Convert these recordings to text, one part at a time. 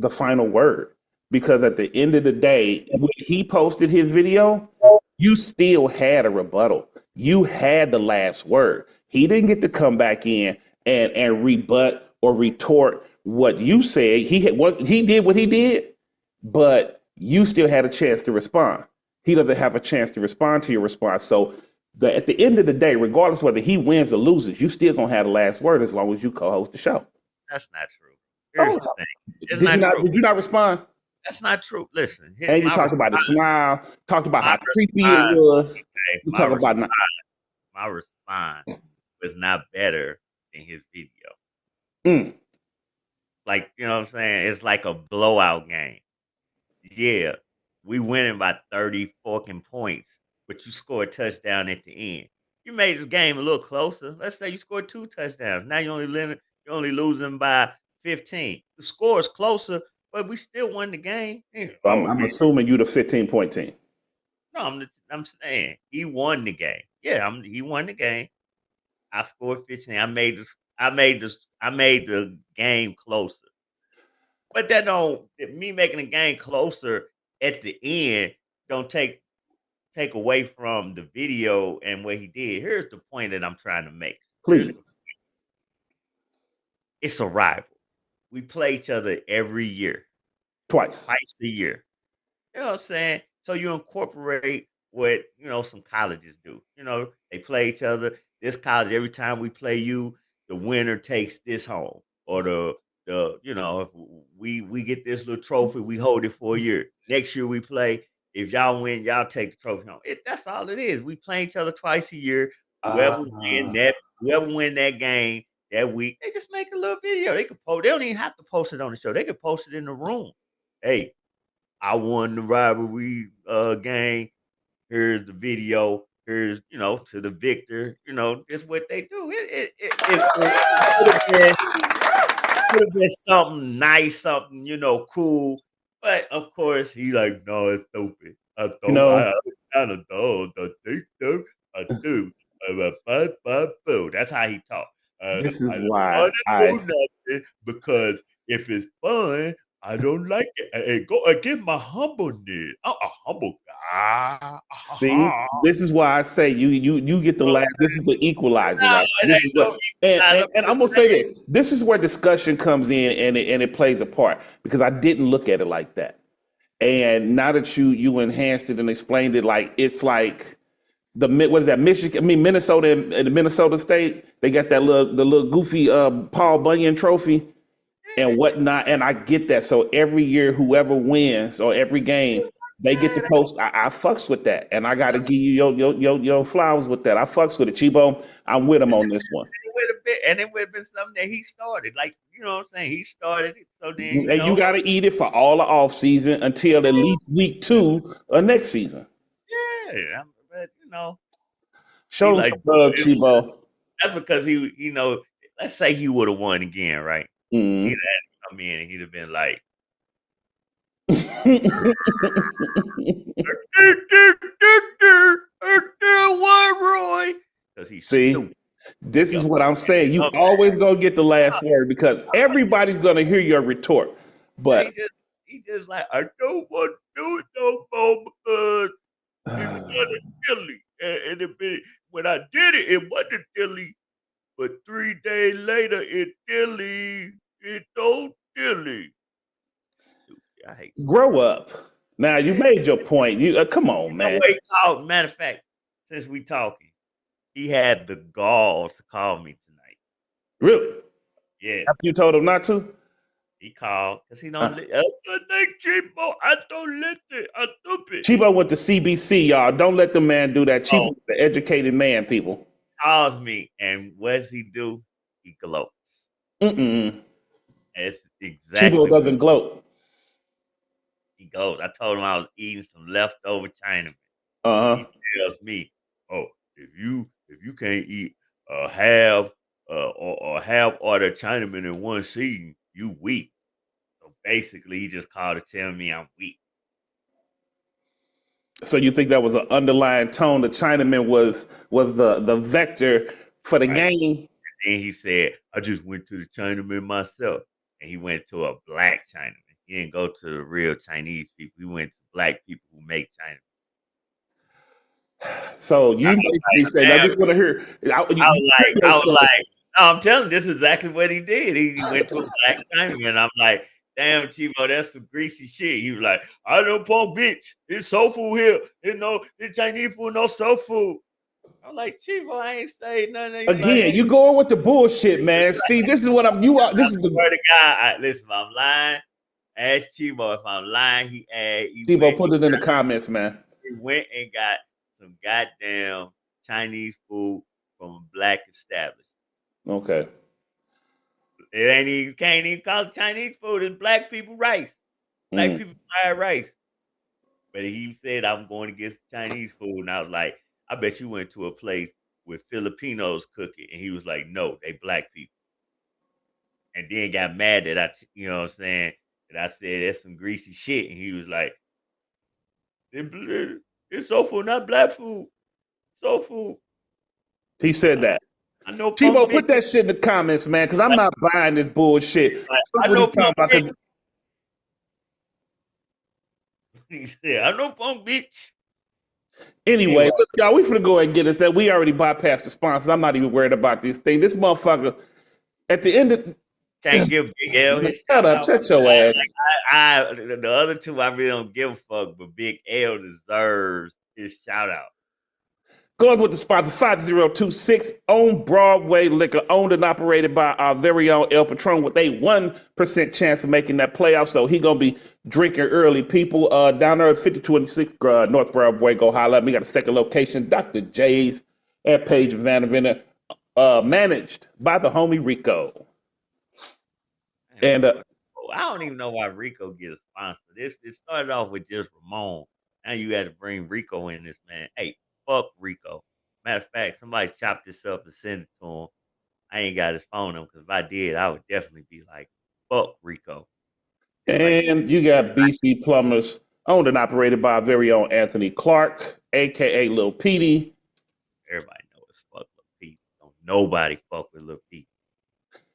the final word. Because at the end of the day, when he posted his video, you still had a rebuttal. You had the last word. He didn't get to come back in and rebut or retort what you said. He did what he did, but you still had a chance to respond. He doesn't have a chance to respond to your response. So at the end of the day, regardless whether he wins or loses, you still gonna have the last word as long as you co-host the show. That's not true. Here's the thing. It's Did you not respond? That's not true. Listen. And you talked about the smile, talked about how creepy it was. Okay, you talk about my response was not better than his video. Like, you know what I'm saying? It's like a blowout game. Yeah, we winning by 30 fucking points, but you score a touchdown at the end. You made this game a little closer. Let's say you scored 2 touchdowns. Now you're only losing by 15. The score is closer, but we still won the game. I'm assuming you the 15-point team. No, I'm saying he won the game. Yeah, he won the game. I scored 15. I made the game closer. But that me making the game closer at the end don't take away from the video and what he did. Here's the point that I'm trying to make. Please. It's a rival. We play each other every year. Twice a year. You know what I'm saying? So you incorporate what, some colleges do. They play each other. This college, every time we play you, the winner takes this home. Or if we get this little trophy, we hold it for a year. Next year we play. If y'all win, y'all take the trophy home. That's all it is. We play each other twice a year. Whoever win that game that week, they just make a little video. They don't even have to post it on the show. They could post it in the room. Hey, I won the rivalry game. Here's the video. Here's, to the victor. It's what they do. It could have been something nice, something, cool. But of course, he like, no, it's stupid. I thought I kind of do. I do. That's how he talk. This is why I do nothing because if it's fun, I don't like it. Hey, go against my humbleness. I'm a humble guy. See, this is why I say you get the last. This is the equalizer, right? And I'm gonna say this. This is where discussion comes in, and it plays a part because I didn't look at it like that. And now that you enhanced it and explained it, like it's like what is that? Minnesota and the Minnesota State. They got the little goofy Paul Bunyan trophy and whatnot, and I get that. So every year, whoever wins or every game, they get to post. I fucks with that, and I got to give you your flowers with that. I fucks with it, Chebo. I'm with him on this one. And it would have been something that he started, like you know what I'm saying. He started it, so then you got to eat it for all the off season until at least week 2 of next season. Yeah, but show like love, Chebo. That's because he, let's say he would have won again, right? Mm-hmm. He'd have come in and he'd have been like, Roy. Because he's stupid. This is what I'm saying. You always gonna get the last word because everybody's gonna hear your retort. But he just like, I don't want to do it no more because it's kind of silly. And when I did it, it wasn't silly. But 3 days later, it's silly. It's so silly. I hate grow up. Now you made your point. You come on, man. Matter of fact, since we talking, he had the gall to call me tonight. Really? Yeah. After you told him not to? He called because he don't. Chebo, I don't listen. I'm stupid. Chebo went to CBC, y'all. Don't let the man do that. Chebo's the educated man, people. Calls me, and what does he do? He gloats. It's exactly. Chebo doesn't gloat. He goes. I told him I was eating some leftover Chinaman. He tells me, "Oh, if you can't eat half order Chinaman in one season, you weak." So basically, he just called to tell me I'm weak. So you think that was an underlying tone? The Chinaman was the vector for the game. And then he said, "I just went to the Chinaman myself," and he went to a black Chinaman. He didn't go to the real Chinese people. He went to black people who make China. So you basically say, I just want to hear. I was like, no, I'm telling you, this is exactly what he did. He went to a black Chinaman. I'm like, damn, Chebo, that's some greasy shit. He was like, I know punk bitch. It's soul food here. It's Chinese food, no soul food. I'm like, Chebo, I ain't saying nothing. Again, like, you going with the bullshit, man. See, this is what I'm. You are. This is the word of God. Listen, if I'm lying, ask Chebo. If I'm lying, he Chebo. Put it in the comments, man. He went and got some goddamn Chinese food from a black establishment. Okay. It ain't even, you can't even call it Chinese food. It's black people rice. Black people fried rice. But he said, I'm going to get some Chinese food. And I was like, I bet you went to a place with Filipinos cooking. And he was like, no, they black people. And then got mad that you know what I'm saying, that I said that's some greasy shit. And he was like, it's soul food, not black food. Soul food. He said that. I know. Chebo, put that shit in the comments, man, because I'm not buying this bullshit. I know punk bitch. He said, I know punk bitch. Anyway, look, y'all, we finna go ahead and get this. That we already bypassed the sponsors. I'm not even worried about this thing. This motherfucker, at the end of can't give Big L his shut up, shut your ass. The other two I really don't give a fuck, but Big L deserves his shout out. Going with the sponsor 5026, owned Broadway Liquor, owned and operated by our very own El Patron, with a 1% chance of making that playoff. So he gonna be drinking early. People down there at 5026 North Broadway, go holler at me. Got a second location, Dr. J's at Page Vanderventer, managed by the homie Rico. And I don't even know why Rico gets a sponsor. It started off with just Ramon. Now you had to bring Rico in this, man. Hey, fuck Rico. Matter of fact, somebody chopped this up and sent it to him. I ain't got his phone number, because if I did, I would definitely be like, fuck Rico. And you got BC Plumbers, owned and operated by our very own Anthony Clark, a.k.a. Lil Petey. Everybody knows it's fuck Lil Pete. Don't nobody fuck with Lil Pete.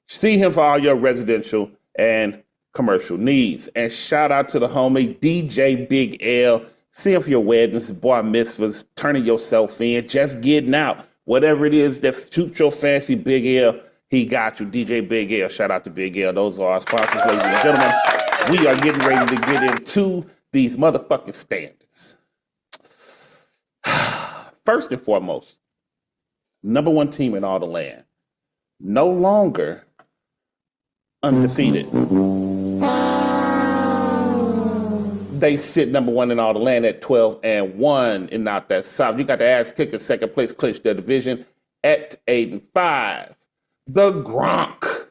See him for all your residential and commercial needs. And shout out to the homie DJ Big L. See him for your weddings, bar mitzvahs, turning yourself in, just getting out. Whatever it is that suits your fancy, Big L, he got you. DJ Big L, shout out to Big L. Those are our sponsors, ladies and gentlemen. We are getting ready to get into these motherfucking standards. First and foremost, number one team in all the land. No longer undefeated. They sit number one in all the land at 12-1 and out that south. You got the DaAssKickas second place, clinched their division at 8-5. The Gronk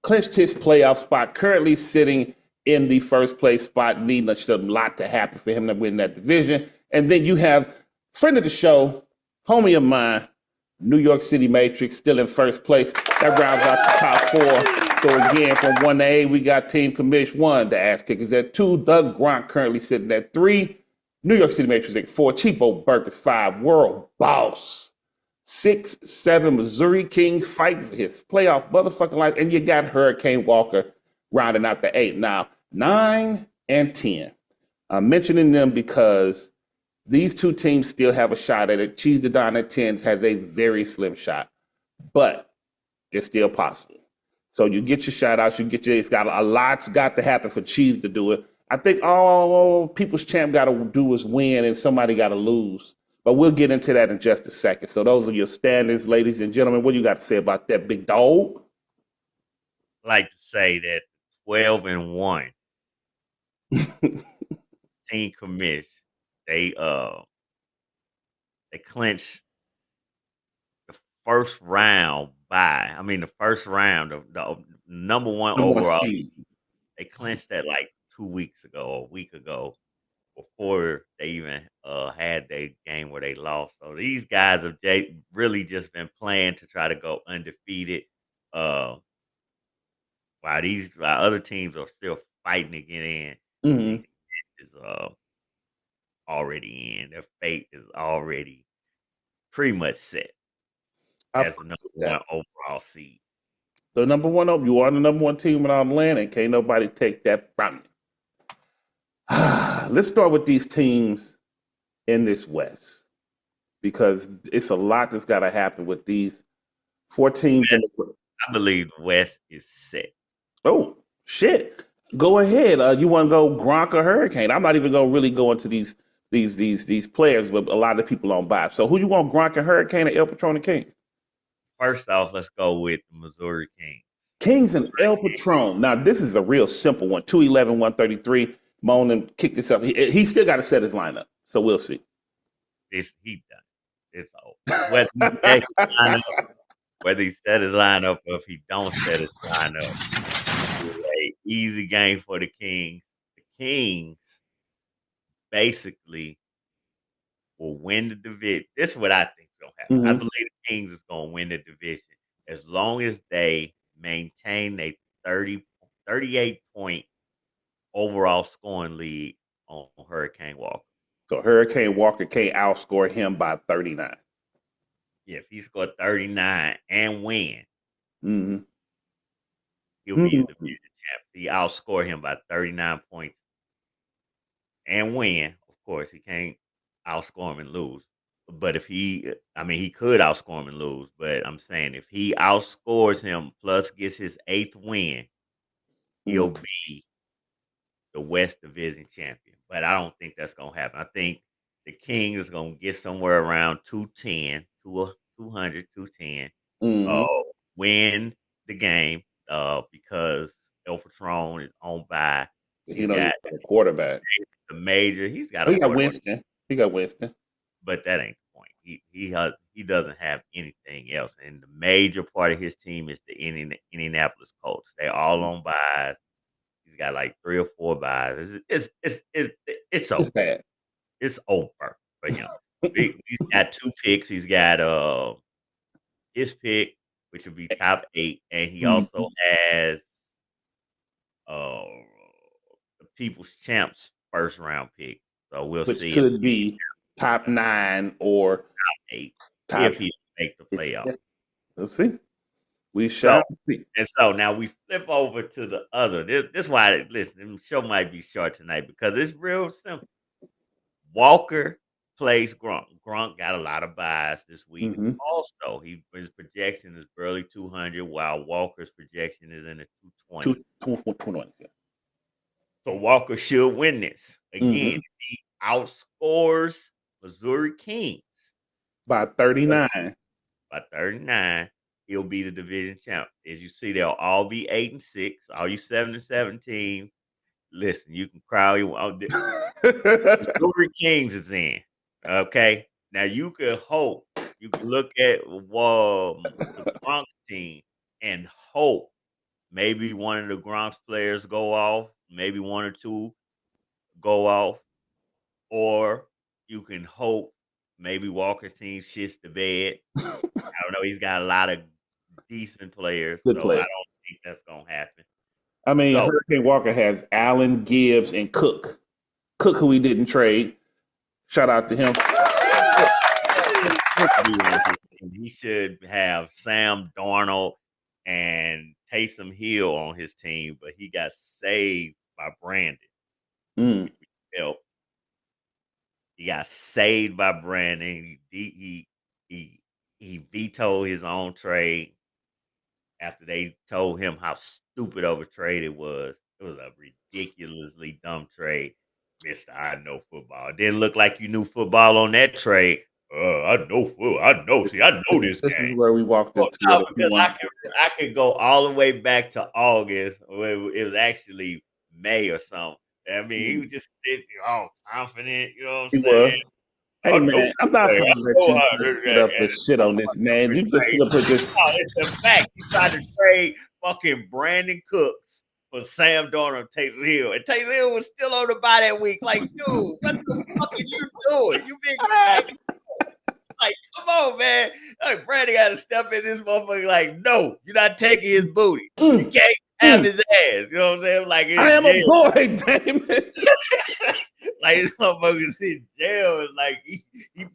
clinched his playoff spot, currently sitting in the first place spot, needing a lot to happen for him to win that division. And then you have friend of the show, homie of mine, New York City Matrix, still in first place. That rounds out the top four. So again, from 1 to 8, we got Team Commish 1, DaAssKickas at 2, the Gronk currently sitting at 3, New York City Matrix at 4, Chebo Burkers 5, World Boss 6, 7, Missouri Kingz fighting for his playoff motherfucking life, and you got Hurricane Walker rounding out the 8. Now, 9 and 10. I'm mentioning them because these two teams still have a shot at it. DaDon at 10 has a very slim shot, but it's still possible. So you get your shout outs, it's got a lot's got to happen for Cheese to do it. I think all People's Champ got to do is win and somebody got to lose. But we'll get into that in just a second. So those are your standards, ladies and gentlemen. What do you got to say about that, big dog? I like to say that 12-1 Team Commish, they clinched the first round bye. I mean, the first round of the number one overall. They clinched that like 2 weeks ago or a week ago, before they even had their game where they lost. So these guys have really just been playing to try to go undefeated. While other teams are still fighting to get in. Mm-hmm. Is already in. Their fate is already pretty much set as the number one overall seed. The number one, you are the number one team in our land, and can't nobody take that from you. Let's start with these teams in this West, because it's a lot that's got to happen with these 4 teams in the West. I believe the West is set. Oh, shit. Go ahead. You want to go Gronk or Hurricane? I'm not even going to really go into these players, but a lot of people on buy. So who you want, Gronk and Hurricane or El Patron and King? First off, let's go with the Missouri Kings. Kingz and El Patron. Now, this is a real simple one. 211, 133. Moan kicked this up. He still got to set his lineup, so we'll see. He done. It's over. Whether he set his lineup or if he don't set his lineup, it's an easy game for the Kings. The Kings basically will win the division. This is what I think is going to happen. I believe the Kings is going to win the division as long as they maintain a 38-point overall scoring lead on Hurricane Walker. So Hurricane Walker can't outscore him by 39. Yeah, if he scored 39 and win, he'll be the division champ. He outscore him by 39 points and win. Of course, he can't outscore him and lose. But if he could outscore him and lose. But I'm saying if he outscores him plus gets his 8th win, he'll be the West Division champion. But I don't think that's going to happen. I think the Kings is going to get somewhere around 210, 200, 210. Win the game because El Patron is on by. He got a quarterback. The major. He got Winston. He got Winston. But that ain't the point. He doesn't have anything else. And the major part of his team is the Indianapolis Colts. They're all on buys. He's got like 3 or 4 buys. It's over. Bad. It's over for him. He's got 2 picks. He's got his pick, which would be top 8, and he also has the People's Champs first round pick. So we'll see. Which could be top 9 or top 8 if he make the playoff. Yeah. We'll see. We shall see. And so now we flip over to the other. This is why, listen, the show might be short tonight because it's real simple. Walker plays Gronk. Gronk got a lot of buys this week. Also, his projection is barely 200, while Walker's projection is in the 220. 220. Yeah. So Walker should win this. Again, if he outscores Missouri Kings by 39. By 39, he'll be the division champ. As you see, they'll all be 8-6. All you 7-7 teams. Listen, you can cry all you want. Missouri Kings is in. Okay. Now you can hope. You can look at the Gronk team and hope maybe one of the Gronk's players go off, maybe 1 or 2 go off, or you can hope maybe Walker's team shits the bed. I don't know. He's got a lot of decent players, I don't think that's gonna happen. I mean, Hurricane Walker has Allen, Gibbs, and Cook. Cook, who he didn't trade. Shout out to him. He should have Sam Darnold and Taysom Hill on his team, but he got saved by Brandon. He got saved by Brandon. He vetoed his own trade after they told him how stupid of a trade it was. It was a ridiculously dumb trade. Mr. I know football. It didn't look like you knew football on that trade. I know football. I know. See, I know this game. This is where we walked into because I could go all the way back to August. It was actually May or something. I mean, he was just sitting all confident. You know what I'm saying? Hey, man, I'm not going to let you sit up and shit on this, man. You just sit up and just... No, it's a fact. He tried to trade fucking Brandon Cooks for Sam Darnold and Taysom Hill. And Taysom Hill was still on the bye that week. Like, dude, what the fuck are you doing? You been like, come on, man. Like, Brandon got to step in this motherfucker like, no, you're not taking his booty. You can't have his ass. You know what I'm saying? Like, I am a boy, damn it. Like, this motherfucker's in jail. Like, he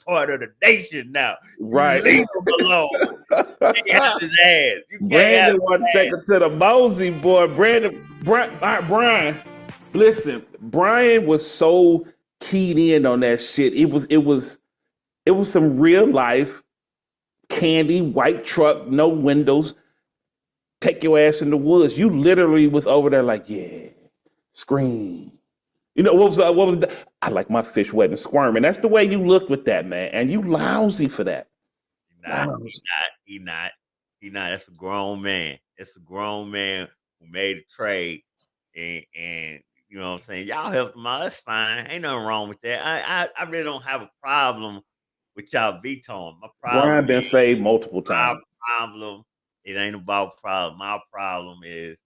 part of the nation now. Right. You leave him alone. You can't have his ass. You Brandon want to take it to the Mosey, boy. Brian, listen, Brian was so keyed in on that shit. It was some real life candy, white truck, no windows, take your ass in the woods. You literally was over there like, yeah, scream. You know, what was that? I like my fish wet and squirming. That's the way you look with that, man. And you lousy for that. He not. That's a grown man. It's a grown man who made a trade, and you know what I'm saying. Y'all helped him out. That's fine. Ain't nothing wrong with that. I really don't have a problem with y'all vetoing. My Brian problem been is saved multiple my times. problem. It ain't about problem. My problem is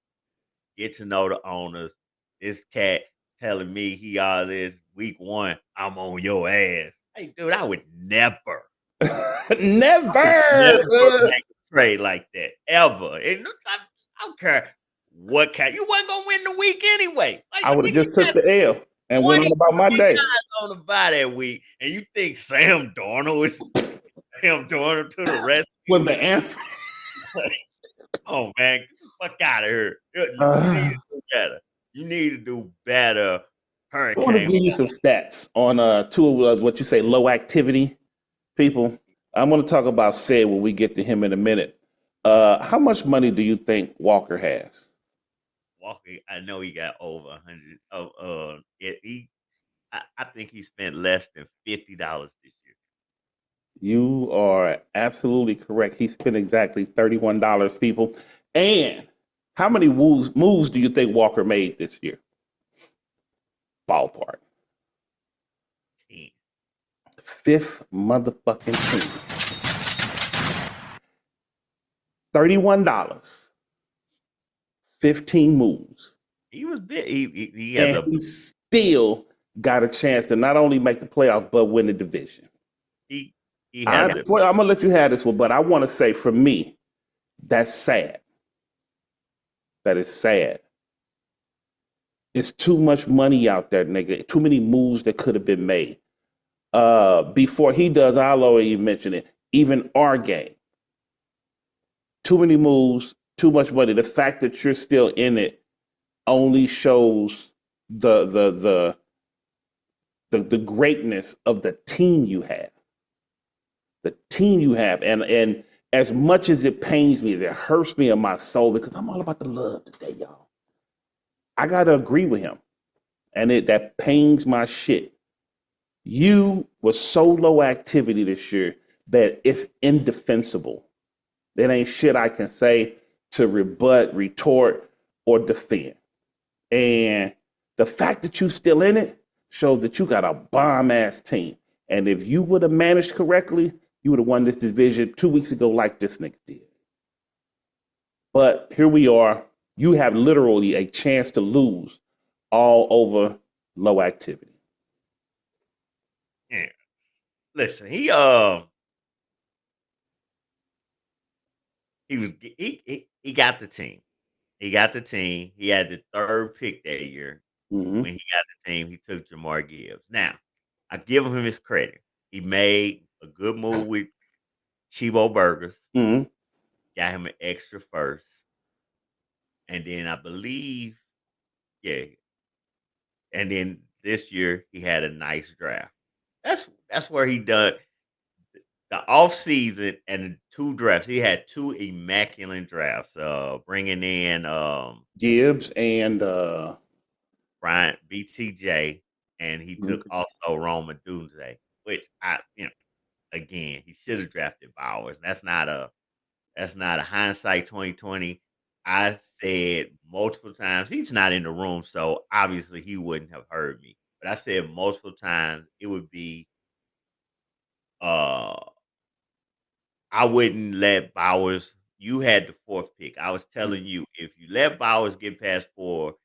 get to know the owners. This cat telling me he all this week one. I'm on your ass. Hey, dude, I would never. Never. Never make a trade like that ever. And I don't care what kind. You wasn't gonna win the week anyway. Like, I would have nigga, just took the L and went 20 on about my day. guys on the bye that week, and you think Sam Darnold is Sam Darnold to the rescue? Was the answer? Oh man, get the fuck out of here! You need to do better. You need to do better. I want to Hurricane. give you some stats on two of what you say low activity people. I'm going to talk about Sid when we get to him in a minute. How much money do you think Walker has? Walker, I know he got over 100. I think he spent less than $50 this year. You are absolutely correct. He spent exactly $31, people. And how many moves do you think Walker made this year? Ballpark. 10. Fifth motherfucking team. $31. 15 moves. He was big. He and he still got a chance to not only make the playoffs but win the division. I'm gonna let you have this one, but I want to say for me, that's sad. That is sad. It's too much money out there, nigga. Too many moves that could have been made. Before he does, I'll already mention it. Even our game. Too many moves, too much money. The fact that you're still in it only shows the greatness of the team you have. The team you have. And as much as it pains me, it hurts me in my soul because I'm all about the love today, y'all. I gotta agree with him. And that pains my shit. You were so low activity this year that it's indefensible. There ain't shit I can say to rebut, retort, or defend. And the fact that you still in it shows that you got a bomb ass team. And if you would have managed correctly, you would have won this division 2 weeks ago like this nigga did. But here we are. You have literally a chance to lose all over low activity. Yeah. Listen, he got the team. He got the team. He had the third pick that year. Mm-hmm. When he got the team, he took Jamar Gibbs. Now, I give him his credit. He made a good move with Chebo Burgers. Mm-hmm. Got him an extra first. And then I believe, yeah. And then this year he had a nice draft. That's where he done the off season and the 2 drafts. He had 2 immaculate drafts. Bringing in Gibbs and Bryant BTJ, and he took also Roma Dunze, which again, he should have drafted Bowers. That's not a hindsight 2020. I said multiple times, he's not in the room, so obviously he wouldn't have heard me. But I said multiple times it would be I wouldn't let Bowers. You had the 4th pick. I was telling you, if you let Bowers get past 4,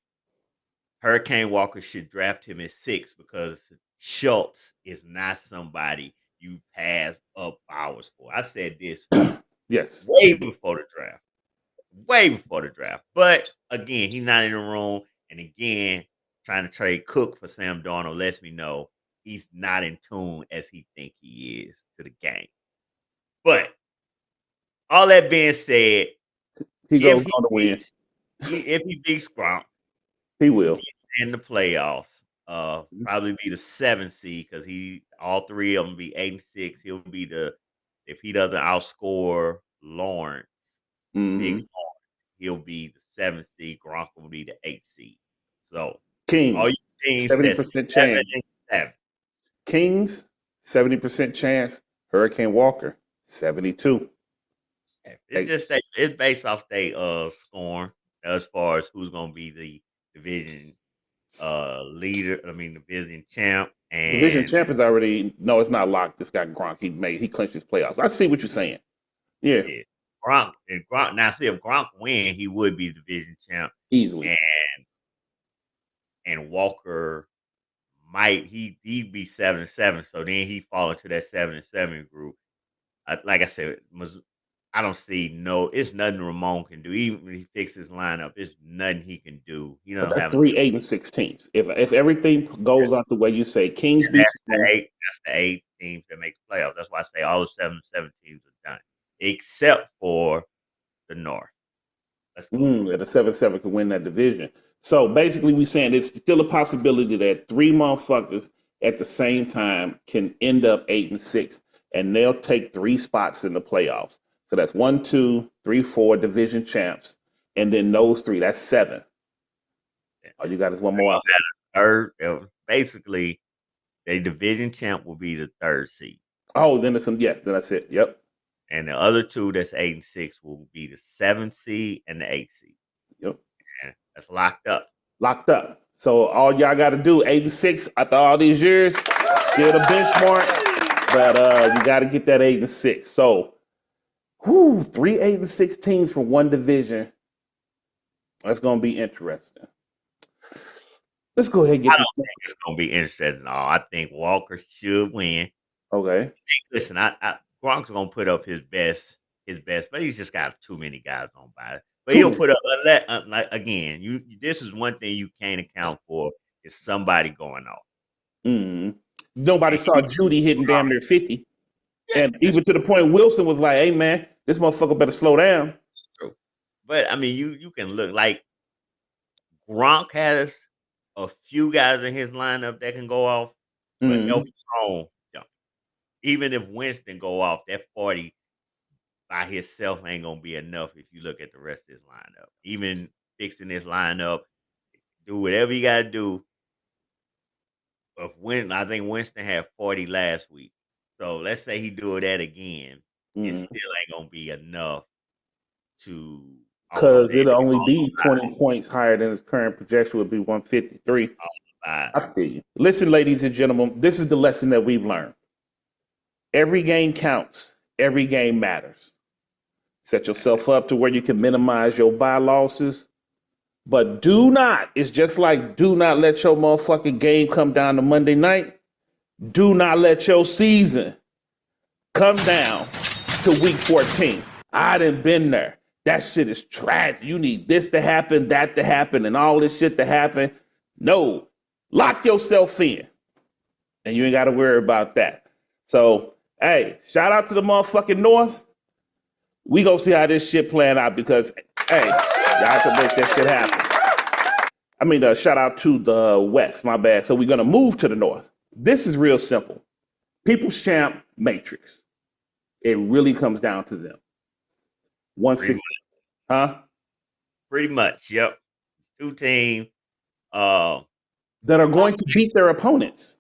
Hurricane Walker should draft him at 6 because Schultz is not somebody you pass up Bowers for. I said this yes, way before the draft. Way before the draft. But again, he's not in the room. And again, trying to trade Cook for Sam Darnold lets me know he's not in tune as he think he is to the game. But all that being said, if he beats Gronk, he will in the playoffs, Probably be the 7th seed because all three of them be 8-6. He'll be if he doesn't outscore Lawrence, big Lawrence, he'll be the 7th seed. Gronk will be the 8th seed. So all Kingz, you teams that's 70% 7 chance. and 7. Kingz, 70% chance. Hurricane Walker, 72. It's just that it's based off they scoring as far as who's gonna be the division leader. I mean division champ Division and champions already. No, it's not locked. This guy Gronk, he clinched his playoffs. I see what you're saying. Yeah, yeah. Gronk now see if Gronk win, he would be division champ easily. And Walker might he'd be 7-7, so then he fall into that 7-7 group. Like I said, I don't see it's nothing Ramon can do. Even when he fixes his lineup, there's nothing he can do. You But don't that's have 3, 8, and 6 teams. If everything goes out the way you say, Kingz beats that's the 8 teams that make the playoffs. That's why I say all the 7-7 teams are done, except for the North. Let's go. The 7-7 can win that division. So basically, we're saying it's still a possibility that 3 motherfuckers at the same time can end up 8 and 6, and they'll take 3 spots in the playoffs. So that's 1, 2, 3, 4 division champs, and then those 3. That's 7. All you got is one more. Third, basically, the division champ will be the 3rd seed. Oh, then it's yes, then that's it. Yep. And the other 2 that's 8 and 6 will be the 7th seed and the 8th seed. Yep. And that's locked up. Locked up. So all y'all got to do 8 and 6 after all these years, still the benchmark, but you got to get that 8 and 6. So, 3 8 and 6 teams from one division. That's gonna be interesting. Let's go ahead and get. I don't think it's gonna be interesting at all. I think Walker should win. Okay. Listen, Gronk's gonna put up his best, but he's just got too many guys on by it. But he'll put up like again. This is one thing you can't account for is somebody going off. Nobody saw Judy hitting damn near 50, and even to the point Wilson was like, "Hey man, this motherfucker better slow down." True. But I mean, you can look like Gronk has a few guys in his lineup that can go off, but no strong. Even if Winston go off, that 40 by himself ain't gonna be enough if you look at the rest of his lineup. Even fixing his lineup, do whatever you gotta do. I think Winston had 40 last week. So let's say he do that again, it still ain't gonna be enough to because it'll only be 20 points higher than his current projection would be 153. I feel you. Listen, ladies and gentlemen, this is the lesson that we've learned. Every game counts. Every game matters. Set yourself up to where you can minimize your buy losses. But do not let your motherfucking game come down to Monday night. Do not let your season come down to week 14. I done been there. That shit is tragic. You need this to happen, that to happen, and all this shit to happen. No. Lock yourself in. And you ain't got to worry about that. So, hey, shout out to the motherfucking North. We gonna see how this shit playing out because, hey, y'all can make that shit happen. I mean, shout out to the West, my bad. So we're gonna move to the North. This is real simple. People's Champ Matrix. It really comes down to them. 160. Huh? Pretty much, yep. 2 teams that are going to beat their opponents.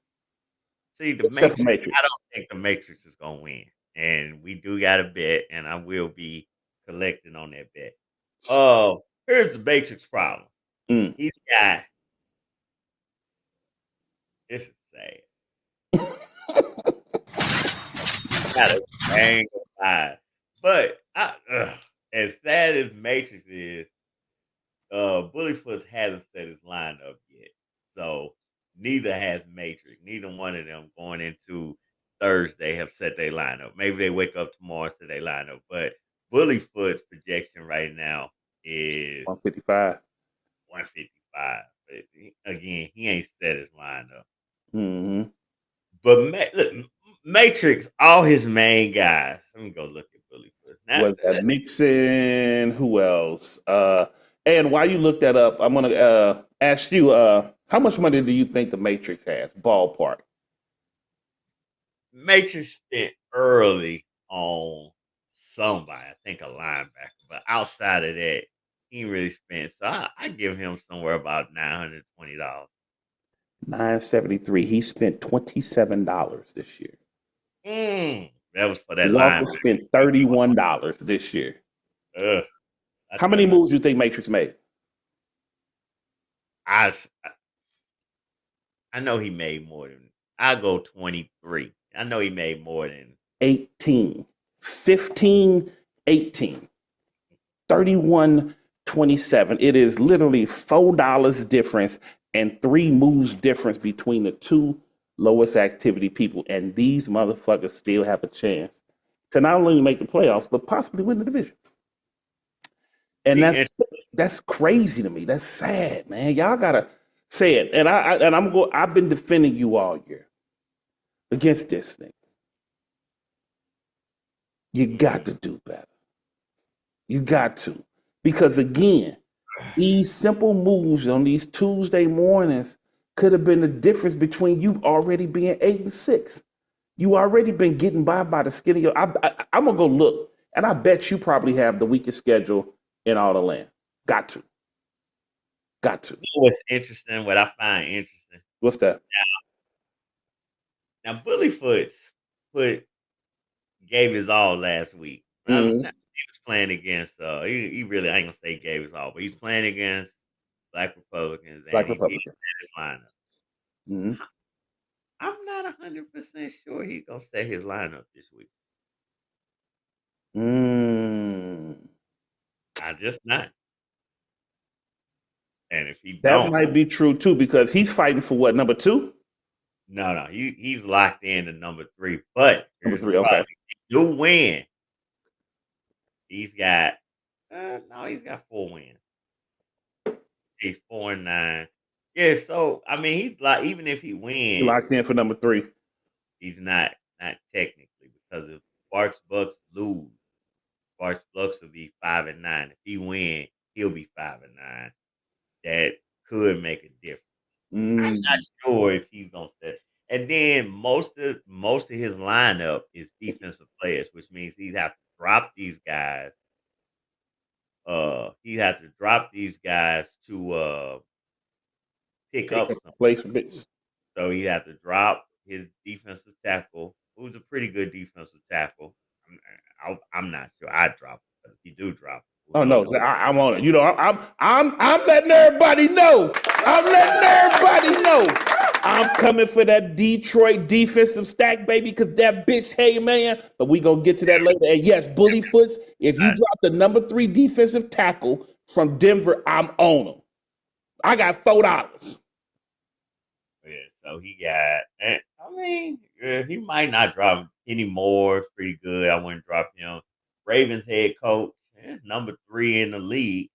See, the Matrix, I don't think the Matrix is going to win. And we do got a bet, and I will be collecting on that bet. Here's the Matrix problem. He's got, this is sad. Got a bang of 5. But as sad as Matrix is, Bullyfoot hasn't set his lineup yet. So neither has Matrix. Neither one of them going into Thursday have set their lineup. Maybe they wake up tomorrow and set their lineup. But Bullyfoot's projection right now is 155. 155. But again, he ain't set his lineup. But look, Matrix, all his main guys. Let me go look at Bullyfoot. Mixon, who else? And while you look that up, I'm gonna ask you, How much money do you think the Matrix has? Ballpark. Matrix spent early on somebody, I think a linebacker, but outside of that, he didn't really spend. So I give him somewhere about $920. $973. He spent $27 this year. That was for that Walker linebacker. spent $31 this year. How many moves do you think Matrix made? I know he made more than. I go 23. I know he made more than 18, 15, 18, 31, 27. It is literally $4 difference and 3 moves difference between the two lowest activity people. And these motherfuckers still have a chance to not only make the playoffs, but possibly win the division. And that's crazy to me. That's sad, man. Y'all gotta say it. And I've been defending you all year against this thing. You got to do better. You got to. Because again, these simple moves on these Tuesday mornings could have been the difference between you already being 8-6. You already been getting by the skin of your. I'm gonna go look, and I bet you probably have the weakest schedule in all the land. Got to. What's interesting? What I find interesting. What's that? Now Bullyfoot gave his all last week. He was playing against. He really, I ain't gonna say gave his all, but he's playing against Black Republicans, and he set his lineup. I'm not 100% sure he's gonna set his lineup this week. I just not. And if he that might be true too, because he's fighting for what, number 2? No, he's locked in to number 3. But number 3, okay. If he do win, he's got 4 wins. He's 4-9. Yeah, so I mean, he's like, even if he wins, he's locked in for number 3. He's not technically, because if Bucs lose, Bucs will be 5-9. If he win, he'll be 5-9. That could make a difference. I'm not sure if he's gonna set. And then most of his lineup is defensive players, which means he'd have to drop these guys. He had to drop these guys to pick up some placements. So he had to drop his defensive tackle, who's a pretty good defensive tackle. I'm not sure I'd drop it, but if you do drop it. Oh no, I'm on it. You know, I'm letting everybody know. I'm coming for that Detroit defensive stack, baby, because that bitch, hey man. But we gonna get to that later. And yes, Bullyfoots, if you drop the number 3 defensive tackle from Denver, I'm on him. I got $4. Yeah, so he got. I mean, he might not drop anymore. It's pretty good. I wouldn't drop him. Ravens head coach, number 3 in the league.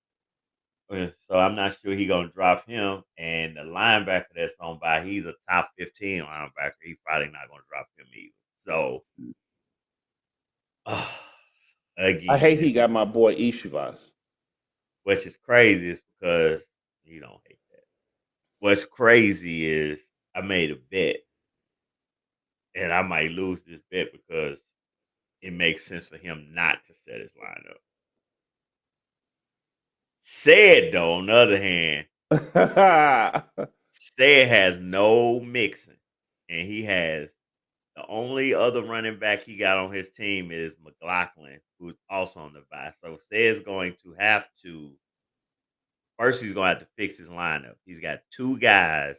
So I'm not sure he's gonna drop him. And the linebacker that's on by, he's a top 15 linebacker. He's probably not gonna drop him either. So, again, I hate he got my boy Ishivas. Which is crazy, is because you don't hate that. What's crazy is I made a bet, and I might lose this bet because it makes sense for him not to set his lineup. Said though, on the other hand, Said has no mixing, and he has the only other running back he got on his team is McLaughlin, who's also on the bye. So Said's going to have to. First, he's going to have to fix his lineup. He's got 2 guys.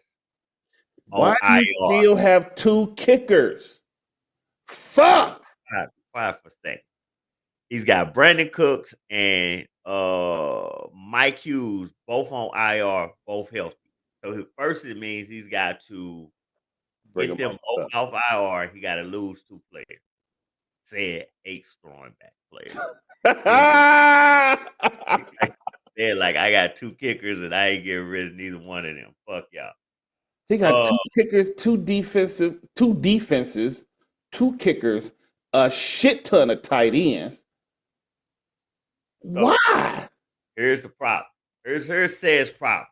Why do you still have 2 kickers? Fuck. Quiet for a second. He's got Brandon Cooks and Mike Hughes, both on IR, both healthy. So first, it means he's got to get them both off IR. He got to lose 2 players. Said hates throwing back players. They're like, I got 2 kickers and I ain't getting rid of neither one of them. Fuck y'all. He got 2 kickers, 2 defenses, 2 kickers, a shit ton of tight ends. Why? Here's the problem. Here's Said's problem.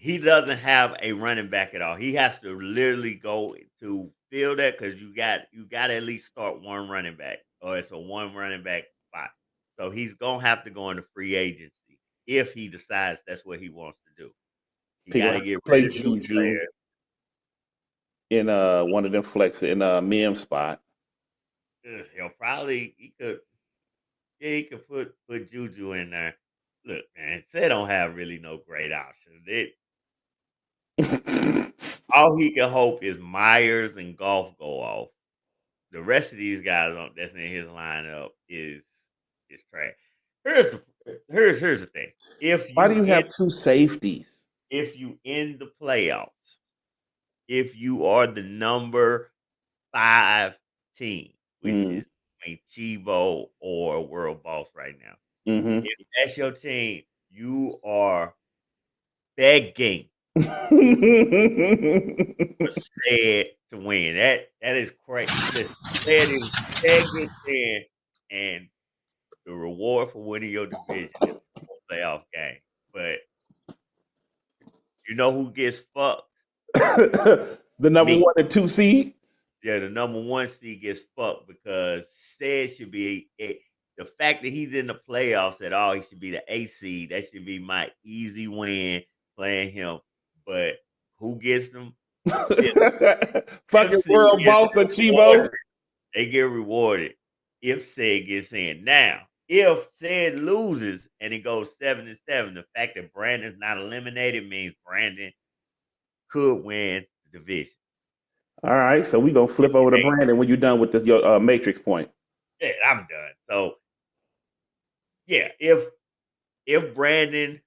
he doesn't have a running back at all. He has to literally go to fill that because you got to at least start one running back, or it's a one running back spot. So he's gonna have to go into free agency if he decides that's what he wants to do. He got to get play rid of two Juju players. in one of them flex in a Mim spot. He'll probably he could put Juju in there. Look, man, they don't have really no great options. All he can hope is Myers and Golf go off. The rest of these guys that's in his lineup is trash. Here's the thing. Why do you have two safeties? If you end the playoffs, if you are the number 5 team, which is Chebo or World Boss right now, if that's your team, you are begging Said to win. That is crazy. Said is begging in, and the reward for winning your division is a playoff game. But you know who gets fucked? The number 1 and 2 seed? Yeah, the number 1 seed gets fucked because Said should be the fact that he's in the playoffs at all, he should be the 8 seed. That should be my easy win playing him. But who gets them? Fucking World Boss and Chebo. They get rewarded if Said gets in. Now, if Said loses and it goes 7-7, the fact that Brandon's not eliminated means Brandon could win the division. All right, so we're gonna flip over to Brandon when you're done with this your matrix point. Yeah, I'm done. So yeah, if Brandon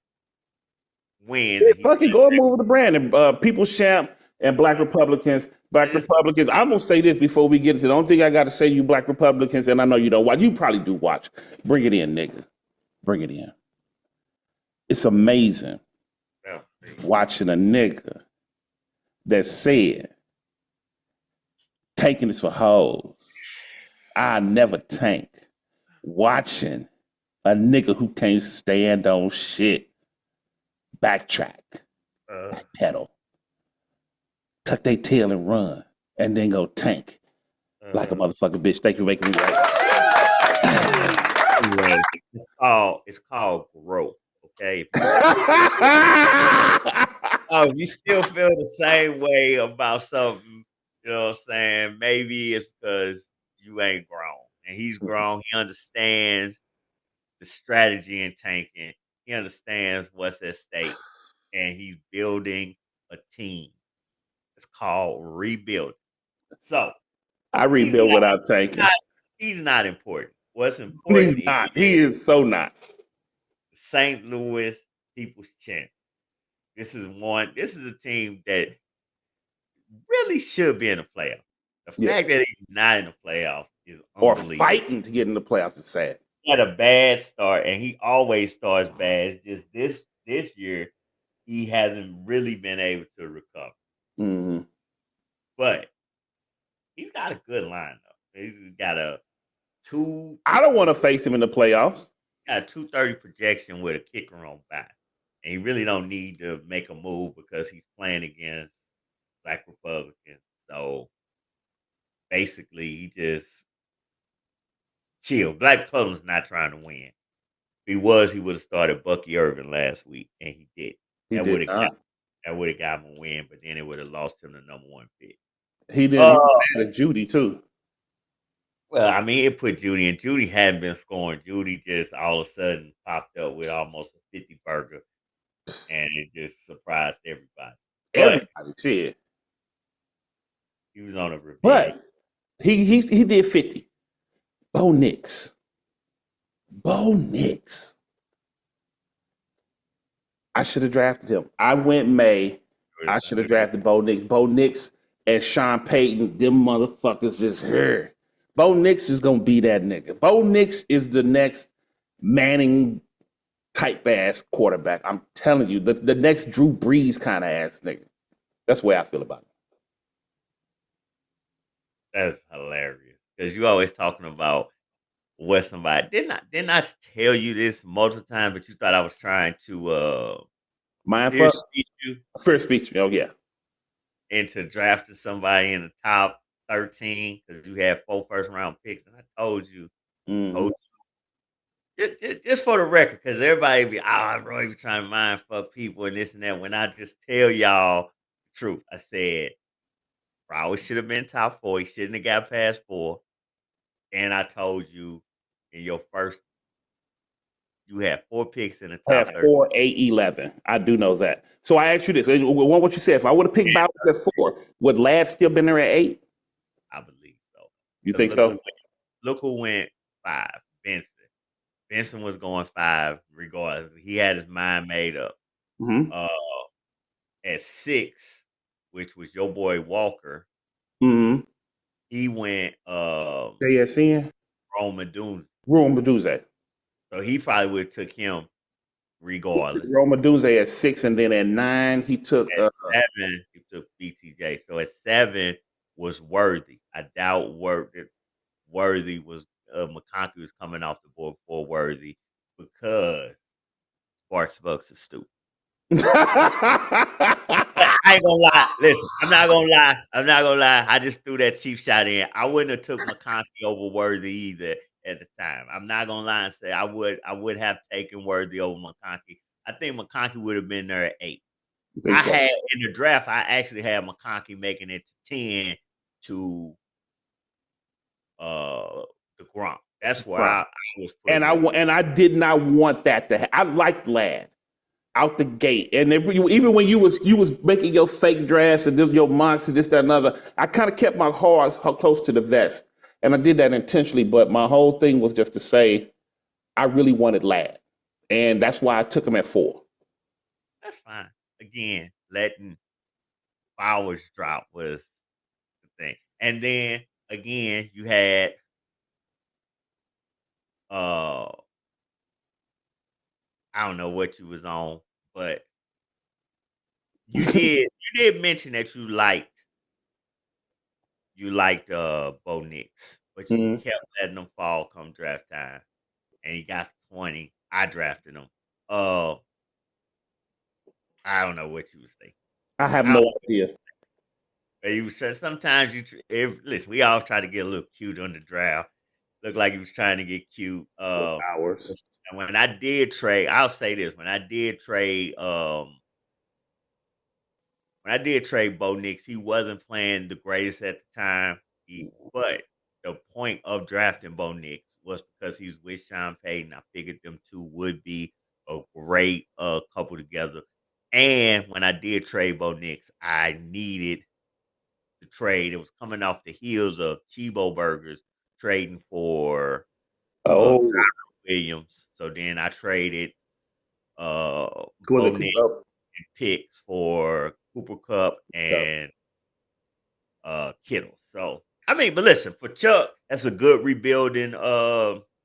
wins, fucking go and move over to Brandon. People's Champ and Black Republicans. Black Republicans. I'm gonna say this before we get into the only thing I gotta say to you, Black Republicans, and I know you don't watch. You probably do watch. Bring it in, nigga. Bring it in. It's amazing watching a nigga that said tanking is for hoes. I never tank. Watching a nigga who can't stand on shit backtrack, pedal, tuck their tail and run, and then go tank like a motherfucking bitch. Thank you for making me right. It's called growth. Okay. If you still feel the same way about something, you know what I'm saying? Maybe it's because you ain't grown. And he's grown. He understands the strategy in tanking. He understands what's at stake. And he's building a team. It's called rebuilding. So I rebuild without tanking. He's not important. What's important? He's not. He is so not. St. Louis People's Champ. This is a team that really should be in the playoffs. The fact that he's not in the playoffs is unbelievable. Or fighting to get in the playoffs is sad. He had a bad start, and he always starts bad. It's just this year, he hasn't really been able to recover. Mm-hmm. But he's got a good lineup. He's got a 2. I don't want to face him in the playoffs. Got a 230 projection with a kicker on back. And he really don't need to make a move because he's playing against Black Republicans. So basically, he just chill. Black Republicans not trying to win. If he was, he would have started Bucky Irvin last week, and he did. That would have got him a win, but then it would have lost him the number 1 pick. He did. He had a Judy too. Well, I mean, it put Judy, and Judy hadn't been scoring. Judy just all of a sudden popped up with almost a 50 burger, and it just surprised everybody. Everybody, shit. He was on a revenge. But he did 50. Bo Nix. I should have drafted him. I went May. I should have drafted Bo Nix. Bo Nix and Sean Payton, them motherfuckers just here. Bo Nix is going to be that nigga. Bo Nix is the next Manning type ass quarterback. I'm telling you, the next Drew Brees kind of ass nigga. That's the way I feel about it. That's hilarious. Because you always talking about what somebody didn't I tell you this multiple times, but you thought I was trying to Mind fear fuck? speech you Fear speech. Oh, yeah. into drafting somebody in the top 13 because you had 4 first-round picks, and I told you, Mm-hmm. just for the record, because everybody be, Roy be trying to mind fuck people and this and that. When I just tell y'all the truth, I said, Broward should have been top 4. He shouldn't have got past 4. And I told you in your first, you had 4 picks in the I top have 30. 4, 8, 11. I do know that. So I ask you this: what you said? If I would have picked Bowers at 4, would Ladd still been there at 8? I believe so. You Because think so? look who went 5. Benson. Benson was going 5 regardless. He had his mind made up. Mm-hmm. Uh, at 6, which was your boy Walker, Mm-hmm. he went JSN. Roman Doones. Rome Medusa. So he probably would have took him regardless. Rome Medusa at 6, and then at 9 he took. At 7, he took BTJ. So at 7 was Worthy. I doubt Worthy was McConkey was coming off the board for Worthy because Sparks Bucks is stupid. I ain't gonna lie. Listen, I'm not gonna lie. I just threw that cheap shot in. I wouldn't have took McConkey over Worthy either at the time. I'm not gonna lie and say I would have taken Worthy over McConkey. I think McConkey would have been there at 8. think I so? had in the draft, I actually had McConkey making it to 10 to the Gronk. That's where Right. I was putting And I did not want that to. I liked Ladd out the gate, and even when you was making your fake drafts and your mocks and this that and other, I kind of kept my cards close to the vest, and I did that intentionally. But my whole thing was just to say I really wanted Ladd, and that's why I took him at 4. That's fine. Again, letting Bowers drop was the thing. And then again, you had uh I don't know what you was on, but you did mention that you liked Bo Nix, but you Mhm. kept letting them fall come draft time. And he got 20. I drafted him. Uh I don't know what you was thinking. I have I don't no know idea. what you was trying. Sometimes listen, we all try to get a little cute on the draft. Looked like he was trying to get cute. With Bowers. And when I did trade, I'll say this: when I did trade Bo Nix, he wasn't playing the greatest at the time. But the point of drafting Bo Nix was because he was with Sean Payton. I figured them two would be a great couple together. And when I did trade Bo Nix, I needed the trade. It was coming off the heels of Chebo Burgers trading for Oh, Williams. So then I traded was Bo it Nix Cooper? and picks for Cooper Cup and Kittle. So I mean, but listen, for Chuck, that's a good rebuilding.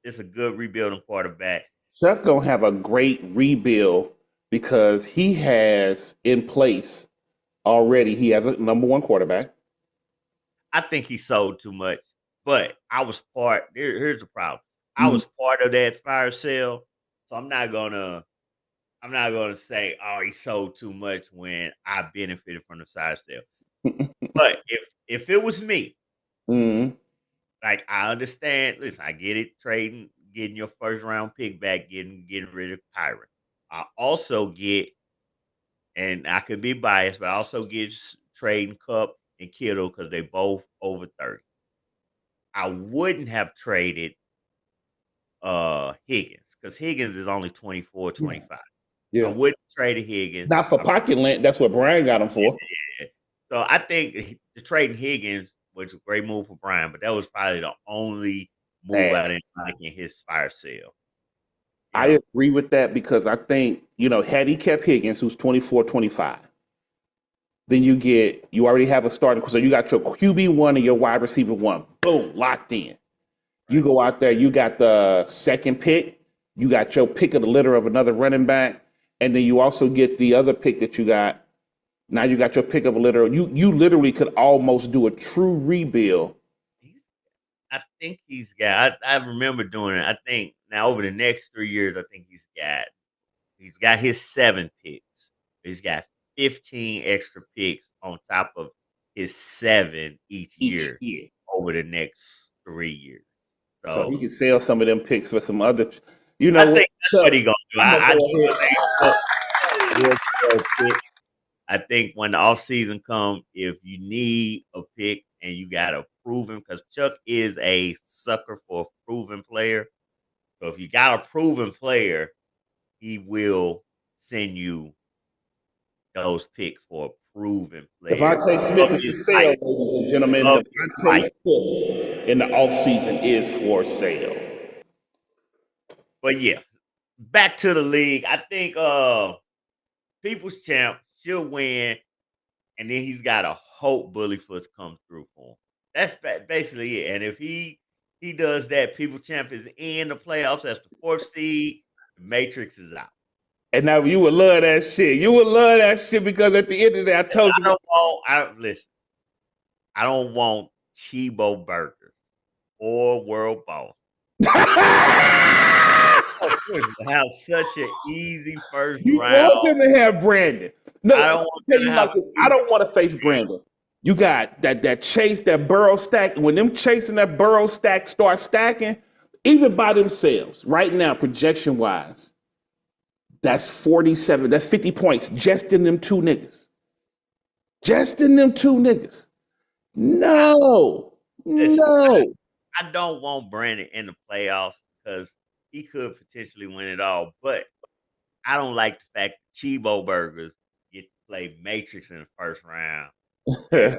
It's a good rebuilding quarterback. Chuck gonna have a great rebuild because he has in place already. He has a number 1 quarterback. I think he sold too much, but I was part. Here's the problem. I Mhm. was part of that fire sale, so I'm not gonna say, oh, he sold too much when I benefited from the fire sale. But if it was me, Mhm. like I understand. Listen, I get it. Trading, getting your first round pick back, getting rid of Kyron. I also get, and I could be biased, but I also get trading Cup and Kittle because they both over 30. I wouldn't have traded Higgins because Higgins is only 24, Yeah. 25. I Yeah. wouldn't trade Higgins. Not for pocket lint. That's what Brian got him for. Yeah. So I think the trading Higgins was a great move for Brian, but that was probably the only move Bad. I didn't like in his fire sale. You I know, agree with that because I think, had he kept Higgins, who's 24, 25, then you already have a starting. So you got your QB1 and your wide receiver 1. Boom, locked in. You right? go out there, you got the second pick, you got your pick of the litter of another running back, and then you also get the other pick that you got. Now you got your pick of a litter. You literally could almost do a true rebuild. He's, I think he's got. I remember doing it. I think now over the next 3 years, I think he's got his 7 picks. He's got 15 extra picks on top of his 7 each each year year. over the next 3 years. So he So can sell some of them picks for some other. You I know what, think that's what Chuck? he gonna do. I'm gonna I do go ahead. believe Chuck will sell picks. I think when the off season comes, if you need a pick and you got a proven, because Chuck is a sucker for a proven player. So if you got a proven player, he will send you those picks for a proven player. Devontae Of Smith is for his sale, life. ladies and gentlemen. Of his Devontae life. Smith in the offseason is for sale. But yeah, back to the league. I think People's Champ should win, and then he's got to hope Bullyfoot comes through for him. That's basically it. And if he does that, People Champ is in the playoffs as the 4th seed. The Matrix is out. And now you would love that shit. You would love that shit because at the end of the day, I told you. Listen. I don't want Chebo burgers or World Boss. Have such an easy first You round. want them to have Brandon. No, I don't I'll want tell them you to like have this. I don't want to face Brandon. You got that chase, that Burrow stack. When them chasing that Burrow stack start stacking, even by themselves, right now, projection wise, that's 47. That's 50 points just in them two niggas. Just in them two niggas. No. Listen, No. I don't want Brandon in the playoffs because he could potentially win it all. But I don't like the fact that Chebo Burgers get to play Matrix in the first round. And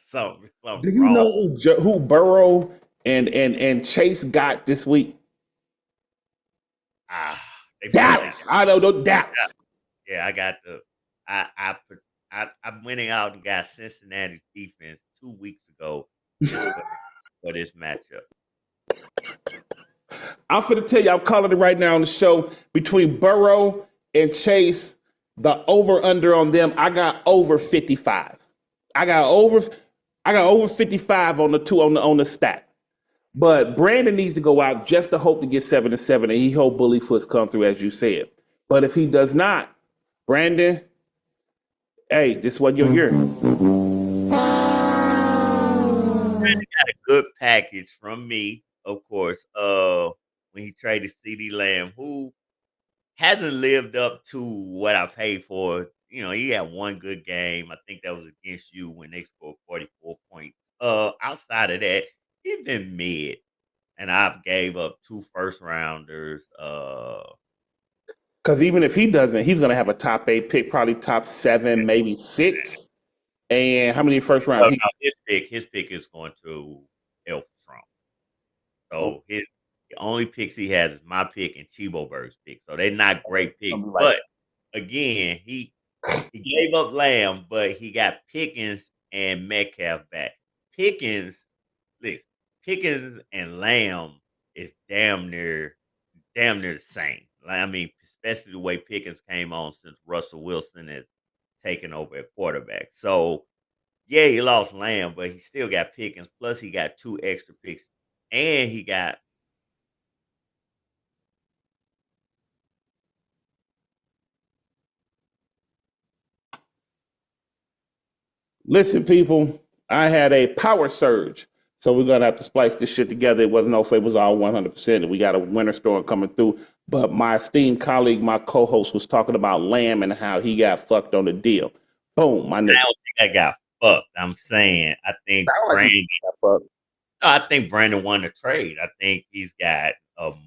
something Do you wrong. know who Burrow and Chase got this week? They Dallas. I know Dallas. Yeah, I got the I'm winning out and got Cincinnati defense 2 weeks ago for this matchup. I'm finna tell you, I'm calling it right now on the show between Burrow and Chase. The over under on them, I got over 55. I got over 55 on the two on the stack. But Brandon needs to go out just to hope to get 7-7, and he hope Bullyfoot's come through as you said. But if he does not, Brandon, hey, this wasn't your year. Brandon got a good package from me, of course. When he traded CD Lamb, who hasn't lived up to what I paid for. You know, he had one good game. I think that was against you when they scored 44 points. Outside of that, he's been mid. And I've gave up 2 first rounders. Because even if he doesn't, he's going to have a top 8 pick, probably top 7, maybe 6. And how many first round? No, his pick is going to Elf Trump. So the only picks he has is my pick and Chebo Bird's pick. So they're not great picks. But again, he gave up Lamb, but he got Pickens and Metcalf back. Pickens and Lamb is damn near the same. Like, I mean, especially the way Pickens came on since Russell Wilson has taken over at quarterback. So yeah, he lost Lamb, but he still got Pickens. Plus, he got 2 extra picks, and he got. Listen, people, I had a power surge. So we're going to have to splice this shit together. It wasn't no it was all 100%. And we got a winter storm coming through. But my esteemed colleague, my co-host, was talking about Lamb and how he got fucked on the deal. Boom, my nigga. I don't think I got fucked. I'm saying I think Brandon. I think Brandon won the trade. I think he's got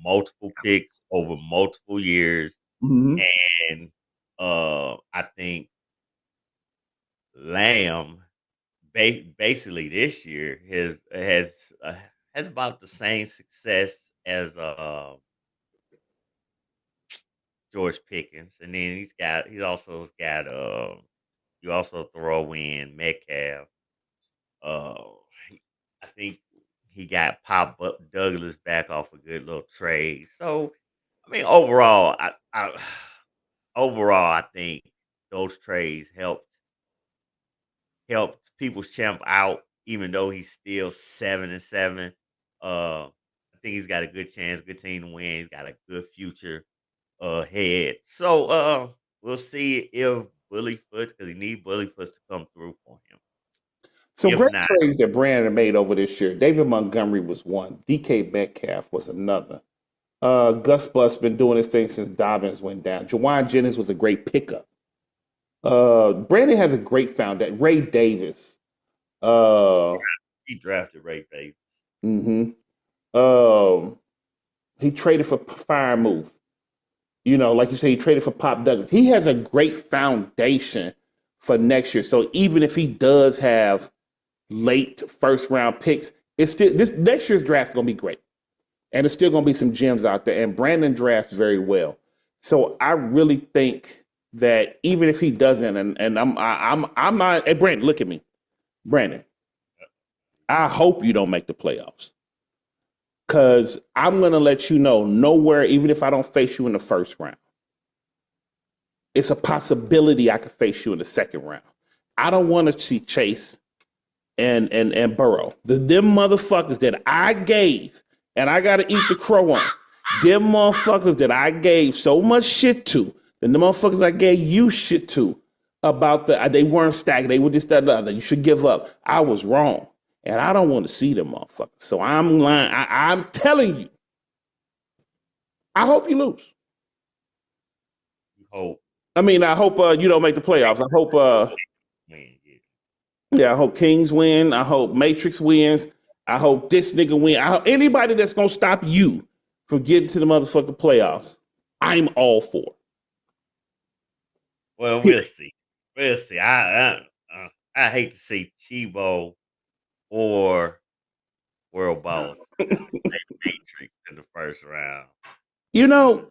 multiple picks over multiple years, and I think Lamb basically this year has about the same success as George Pickens, and then he's also got you also throw in Metcalf. I think he got Pop Douglas back off a good little trade. So I mean, overall, I think those trades helped People's Champ out, even though he's still 7-7. I think he's got a good chance, good team to win. He's got a good future ahead. So we'll see if Bullyfoot, because he needs Bullyfoot to come through for him. Some If great not, trades that Brandon made over this year. David Montgomery was one. DK Metcalf was another. Gus Bus been doing his thing since Dobbins went down. Jawan Jennings was a great pickup. Brandon has a great foundation. Ray Davis. He drafted Ray Davis. He traded for Fire Move. Like you say, he traded for Pop Douglas. He has a great foundation for next year. So even if he does have late first round picks, it's still this next year's draft is gonna be great. And there's still gonna be some gems out there. And Brandon drafts very well. So I really think that even if he doesn't, and I'm not. Hey, Brandon, look at me, Brandon. I hope you don't make the playoffs, because I'm gonna let you know nowhere, even if I don't face you in the first round, it's a possibility I could face you in the second round. I don't want to see Chase and Burrow. Them motherfuckers that I gave, and I gotta eat the crow on. Them motherfuckers that I gave so much shit to, and the motherfuckers I gave you shit to about they weren't stacked, they were just that other. You should give up. I was wrong. And I don't want to see them motherfuckers. So I'm lying. I'm telling you. I hope you lose. Hope. I mean, I hope you don't make the playoffs. I hope I hope Kingz win. I hope Matrix wins. I hope this nigga win. I hope anybody that's gonna stop you from getting to the motherfucking playoffs, I'm all for. Well, we'll see. We'll see. I hate to see Chebo or World Boss Matrix in the first round.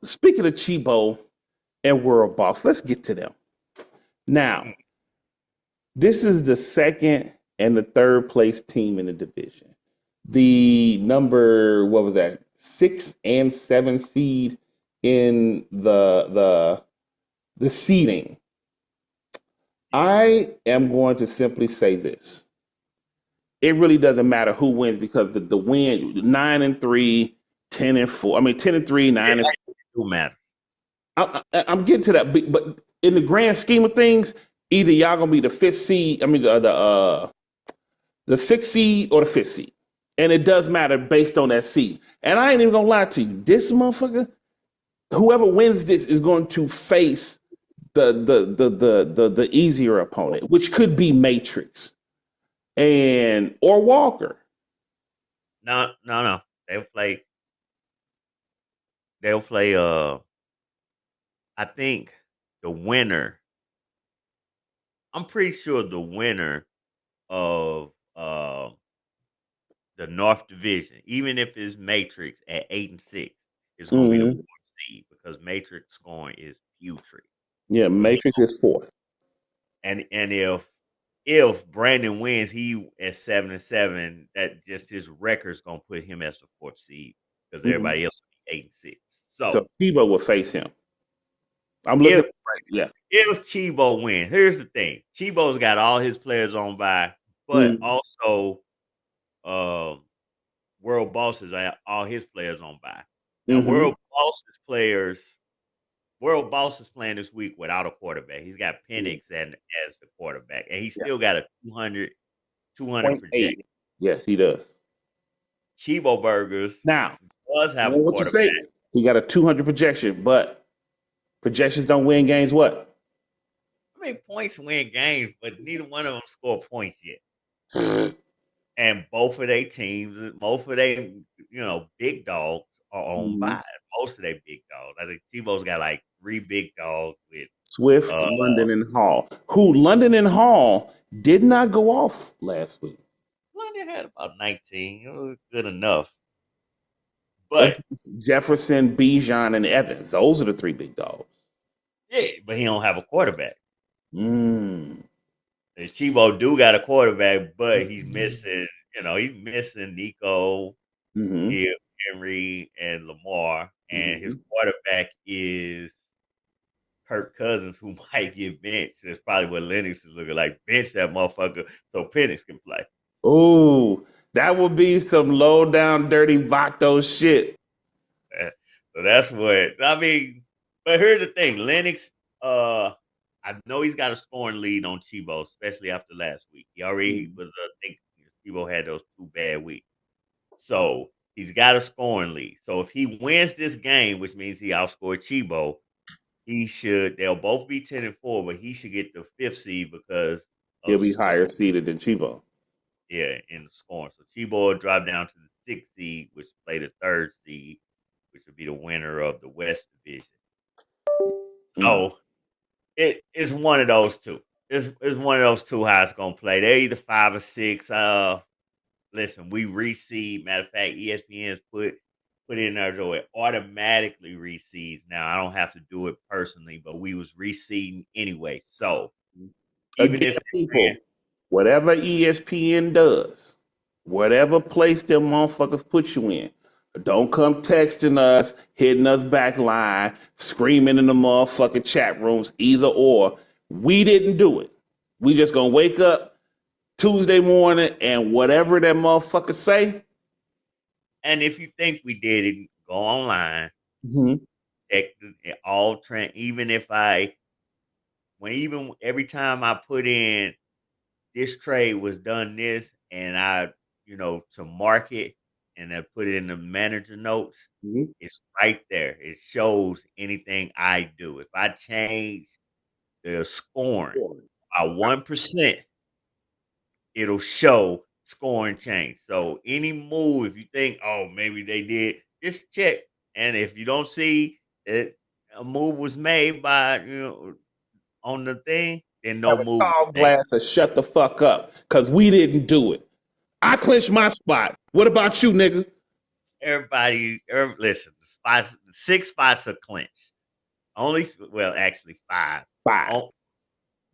Speaking of Chebo and World Boss, let's get to them. Now, this is the second and the third place team in the division. The number, what was that, 6 and 7 seed in the seeding. I am going to simply say this. It really doesn't matter who wins, because the win 9-3, 10-4. I mean 10-3, 9 and 4. Don't matter. I'm getting to that, but in the grand scheme of things, either y'all gonna be the fifth seed. I mean the sixth seed or the fifth seed, and it does matter based on that seed. And I ain't even gonna lie to you. This motherfucker, whoever wins this is going to face the easier opponent, which could be Matrix or Walker. No. They'll play I think the winner. I'm pretty sure the winner of the North Division, even if it's Matrix at 8 and 6, is gonna be the 4th seed, because Matrix scoring is putrid. Yeah, Matrix is 4th. And if Brandon wins, he at 7 and 7, that just his record's gonna put him as the 4th seed, because everybody else will be 8 and 6. So Chebo will face him. I'm looking if Chebo wins, here's the thing. Chebo's got all his players on bye, but also World Boss's all his players on bye. Now World Boss is playing this week without a quarterback. He's got Penix as the quarterback, and he's still got a 200 projection. Yes, he does. Chebo Burgers now does have a quarterback. He got a 200 projection, but projections don't win games. What? I mean, points win games, but neither one of them score points yet. And both of their teams, both of their big dogs are on bye. Most of their big dogs. I think Chebo's got like 3 big dogs with Swift, London, and Hall. London and Hall did not go off last week. London had about 19. It was good enough. But Jefferson, Bijan, and Evans, those are the 3 big dogs. Yeah, but he don't have a quarterback. Chebo do got a quarterback, but he's missing, he's missing Nico, Henry, and Lamar, and his quarterback is Kirk Cousins, who might get benched. That's probably what Lennox is looking like. Bench that motherfucker so Penix can play. Oh, that would be some low down, dirty Vato shit. So that's what I mean. But here's the thing: Lennox I know he's got a scoring lead on Chebo, especially after last week. He already was. I think Chebo had those 2 bad weeks, so he's got a scoring lead. So if he wins this game, which means he outscored Chebo, he should. They'll both be 10-4, but he should get the 5th seed because he'll of the be score. higher seeded than Chebo. Yeah, in the scoring. So Chebo will drop down to the 6th seed, which play the 3rd seed, which would be the winner of the West Division. So it's one of those two. It's one of those two how it's gonna play. They're either 5 or 6. Listen, we reseed. Matter of fact, ESPN's put in there so it automatically reseeds. Now I don't have to do it personally, but we was reseeding anyway. So even Again, if people, whatever ESPN does, whatever place them motherfuckers put you in, don't come texting us, hitting us back line, screaming in the motherfucking chat rooms, either or. We didn't do it. We just gonna wake up Tuesday morning and whatever that motherfucker say. And if you think we did it, go online. Check all trend. Even if every time I put in this trade was done this, and I, to market, and I put it in the manager notes, it's right there. It shows anything I do. If I change the scoring by 1%, it'll show scoring change. So any move, if you think, oh, maybe they did, just check. And if you don't see that a move was made by, on the thing, then no move. Tall glass and shut the fuck up, because we didn't do it. I clinched my spot. What about you, nigga? Listen, the 6 spots are clinched. Actually 5. 5.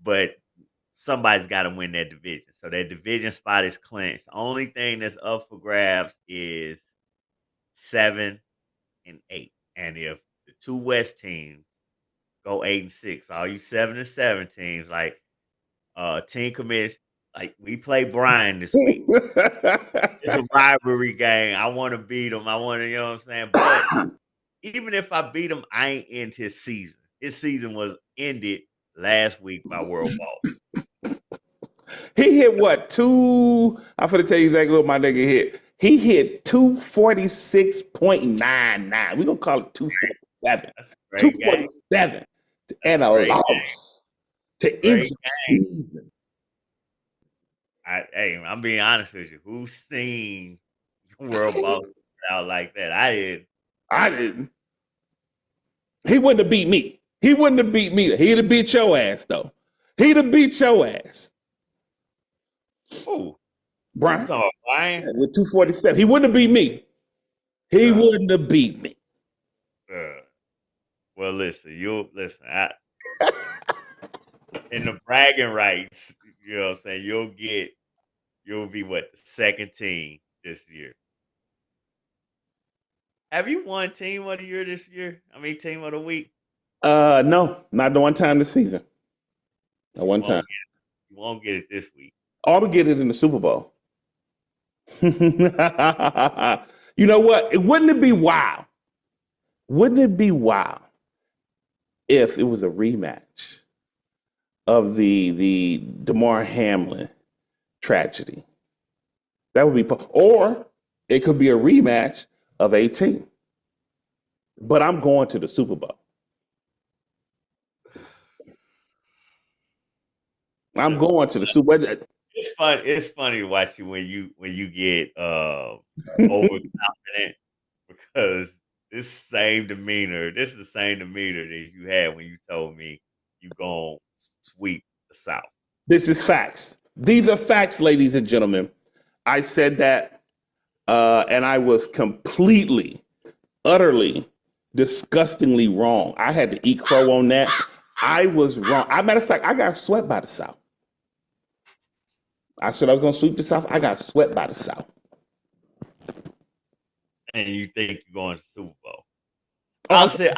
But somebody's got to win that division. So that division spot is clinched. The only thing that's up for grabs is 7 and 8. And if the 2 West teams go 8 and 6, all you 7 and 7 teams, like Team Commish, like we play Brian this week. It's a rivalry game. I want to beat him. I want to, you know what I'm saying? But even if I beat him, I ain't end his season. His season was ended last week by World Boss. He hit what? I'm going to tell you exactly what my nigga hit. He hit 246.99. We're going to call it 247. 247. And a loss to end the season. I'm being honest with you. Who's seen World Boss out like that? I didn't. He wouldn't have beat me. He'd have beat your ass, though. He'd have beat your ass. Who? Brian. With 247. He wouldn't have beat me. He wouldn't have beat me. Well, listen. In the bragging rights, you know what I'm saying, you'll be what, the 2nd team this year. Have you won team of the year this year? I mean, team of the week? No, not the one time this season. Not one time. You won't get it this week. I'll get it in the Super Bowl. You know what? Wouldn't it be wild? Wouldn't it be wild if it was a rematch of the Damar Hamlin tragedy? That would be, or it could be a rematch of 18. But I'm going to the Super Bowl. I'm going to the Super Bowl. It's funny to watch you when you get overconfident, because this is the same demeanor that you had when you told me you gonna sweep the South. This is facts. These are facts, ladies and gentlemen. I said that, and I was completely, utterly, disgustingly wrong. I had to eat crow on that. I was wrong. Matter of fact, I got swept by the South. I said I was going to sweep the South. I got swept by the South. And you think you're going to the Super Bowl? I'll say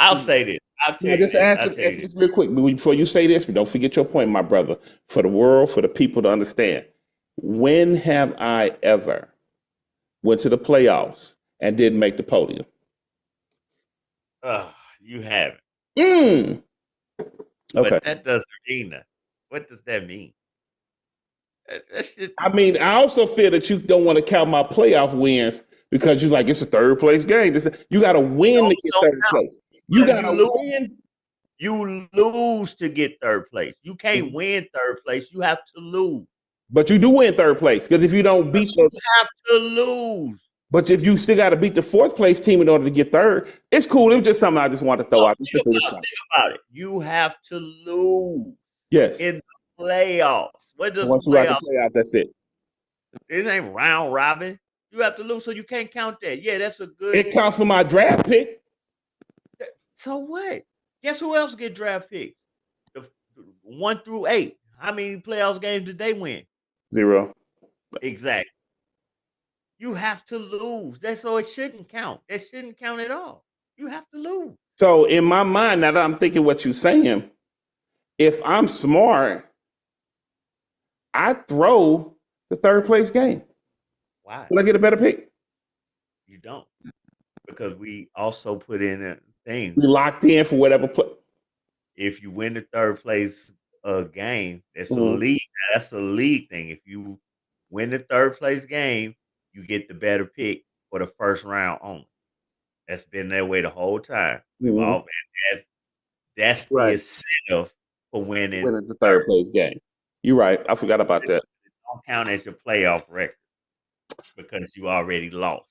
this. I'll tell you just answer this real quick. Before you say this, but don't forget your point, my brother. For the world, for the people to understand. When have I ever went to the playoffs and didn't make the podium? You haven't. Okay. But that doesn't mean that. What does that mean? I mean, I also feel that you don't want to count my playoff wins because you're like, it's a third place game. You got to win to get third place. You got to win. You lose to get third place. You can't win third place. You have to lose. But you do win third place because if you don't beat you have to lose. But if you still got to beat the fourth place team in order to get third, it's cool. It was just something I just wanted to throw out. Think about it. You have to lose. Yes. In the playoffs. What does once you out the playoff, that's it. This ain't round robin. You have to lose, so you can't count that. Yeah, that's a good. It counts for my draft pick. So what? Guess who else get draft picks? The 1 through 8. How many playoffs games did they win? 0. Exactly. You have to lose. That's so it shouldn't count. It shouldn't count at all. You have to lose. So in my mind, now that I'm thinking what you're saying, if I'm smart, I throw the third place game. Why? Will I get a better pick? You don't. Because we also put in a thing. We locked in for whatever play. If you win the third place game, that's a league. That's a league thing. If you win the third place game, you get the better pick for the first round only. That's been that way the whole time. That's the incentive for winning the third place game. You're right. I forgot about that. It don't count as your playoff record because you already lost.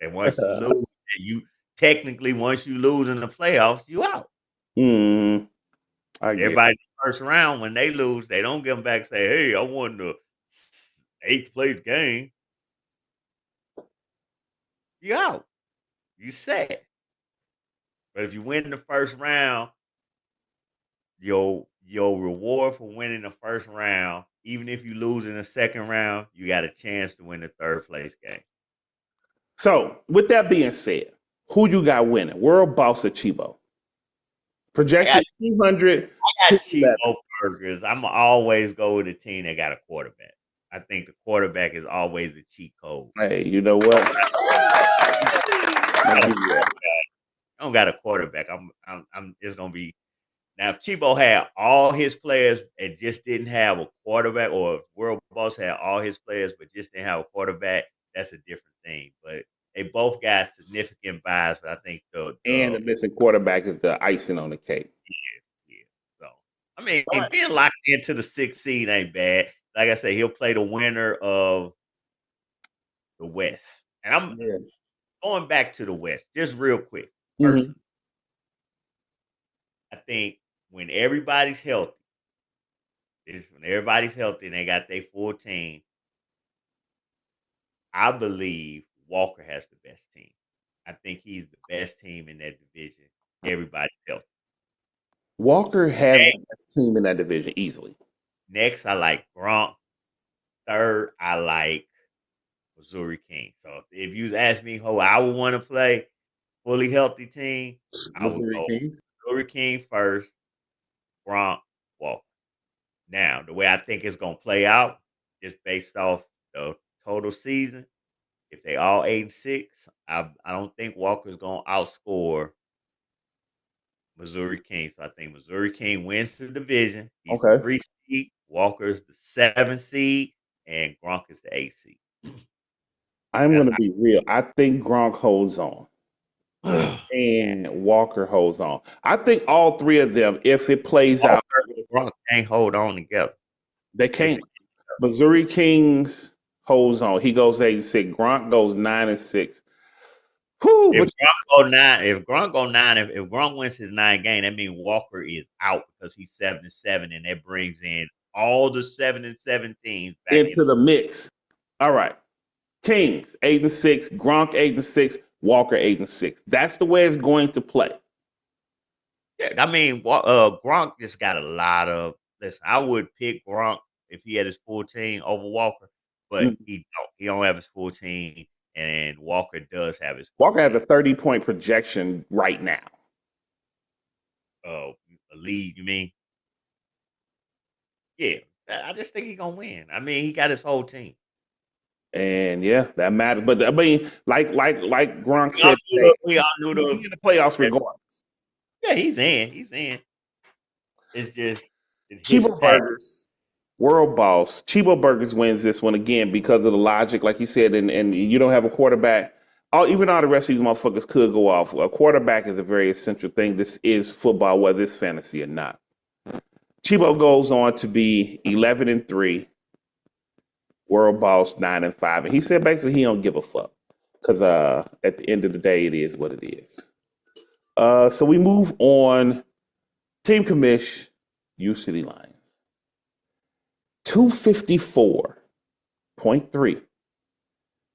And once you lose, you technically once you lose in the playoffs, you out. Everybody in the first round, when they lose, they don't get them back and say, hey, I won the 8th place game. You out. You set. But if you win the first round, your reward for winning the first round, even if you lose in the second round, you got a chance to win the third place game. So, with that being said, who you got winning? World Boss or Chebo? Projection 200. I got Chebo burgers. I'm always go with a team that got a quarterback. I think the quarterback is always a cheat code. Hey, you know what? I don't got a quarterback. I'm just gonna be now. If Chebo had all his players and just didn't have a quarterback, or if World Boss had all his players but just didn't have a quarterback, that's a different thing. But they both got significant buys. But I think the missing quarterback is the icing on the cake. Yeah. So I mean, being locked into the 6th seed ain't bad. Like I said, he'll play the winner of the West, and I'm going back to the West just real quick. First, I think when everybody's healthy, and they got their full team, I believe Walker has the best team. I think he's the best team in that division. Everybody's healthy. Walker has the best team in that division easily. Next, I like Gronk. Third, I like Missouri King. So if you ask me who I would want to play fully healthy team, I would go Missouri King first, Gronk, Walker. Now, the way I think it's going to play out is based off the total season. If they all 8-6, I don't think Walker's going to outscore Missouri King. So I think Missouri King wins the division. He's the 3 seed. Walker's the 7 seed, and Gronk is the 8 seed. I'm going to be real. I think Gronk holds on. And Walker holds on. I think all 3 of them, if it plays out, Gronk can't hold on together. They can't. Missouri Kings holds on. He goes 8-6. Gronk goes 9-6. If Gronk go 9, if Gronk wins his 9 game, that means Walker is out because he's 7-7, and that brings in all the 7-7 teams back into the mix. All right. Kings 8-6, Gronk 8-6, Walker 8-6. That's the way it's going to play. Yeah, I mean, Gronk just got a lot of. Listen, I would pick Gronk if he had his full team over Walker, but he don't have his full team, and Walker does have his. Walker has a 30-point projection right now. Oh, a lead, you mean? Yeah, I just think he's gonna win. I mean, he got his whole team. And yeah, that matters. But I mean, like Gronk said, we all knew in the playoffs regardless. Yeah, he's in. It's just his Chebo pack. Burgers, world boss. Chebo Burgers wins this one again because of the logic, like you said, and you don't have a quarterback. Even all the rest of these motherfuckers could go off. A quarterback is a very essential thing. This is football, whether it's fantasy or not. Chebo goes on to be 11-3, world boss 9-5, and he said basically he don't give a fuck because at the end of the day, it is what it is. So we move on. Team Commish, U City Lions. 254.3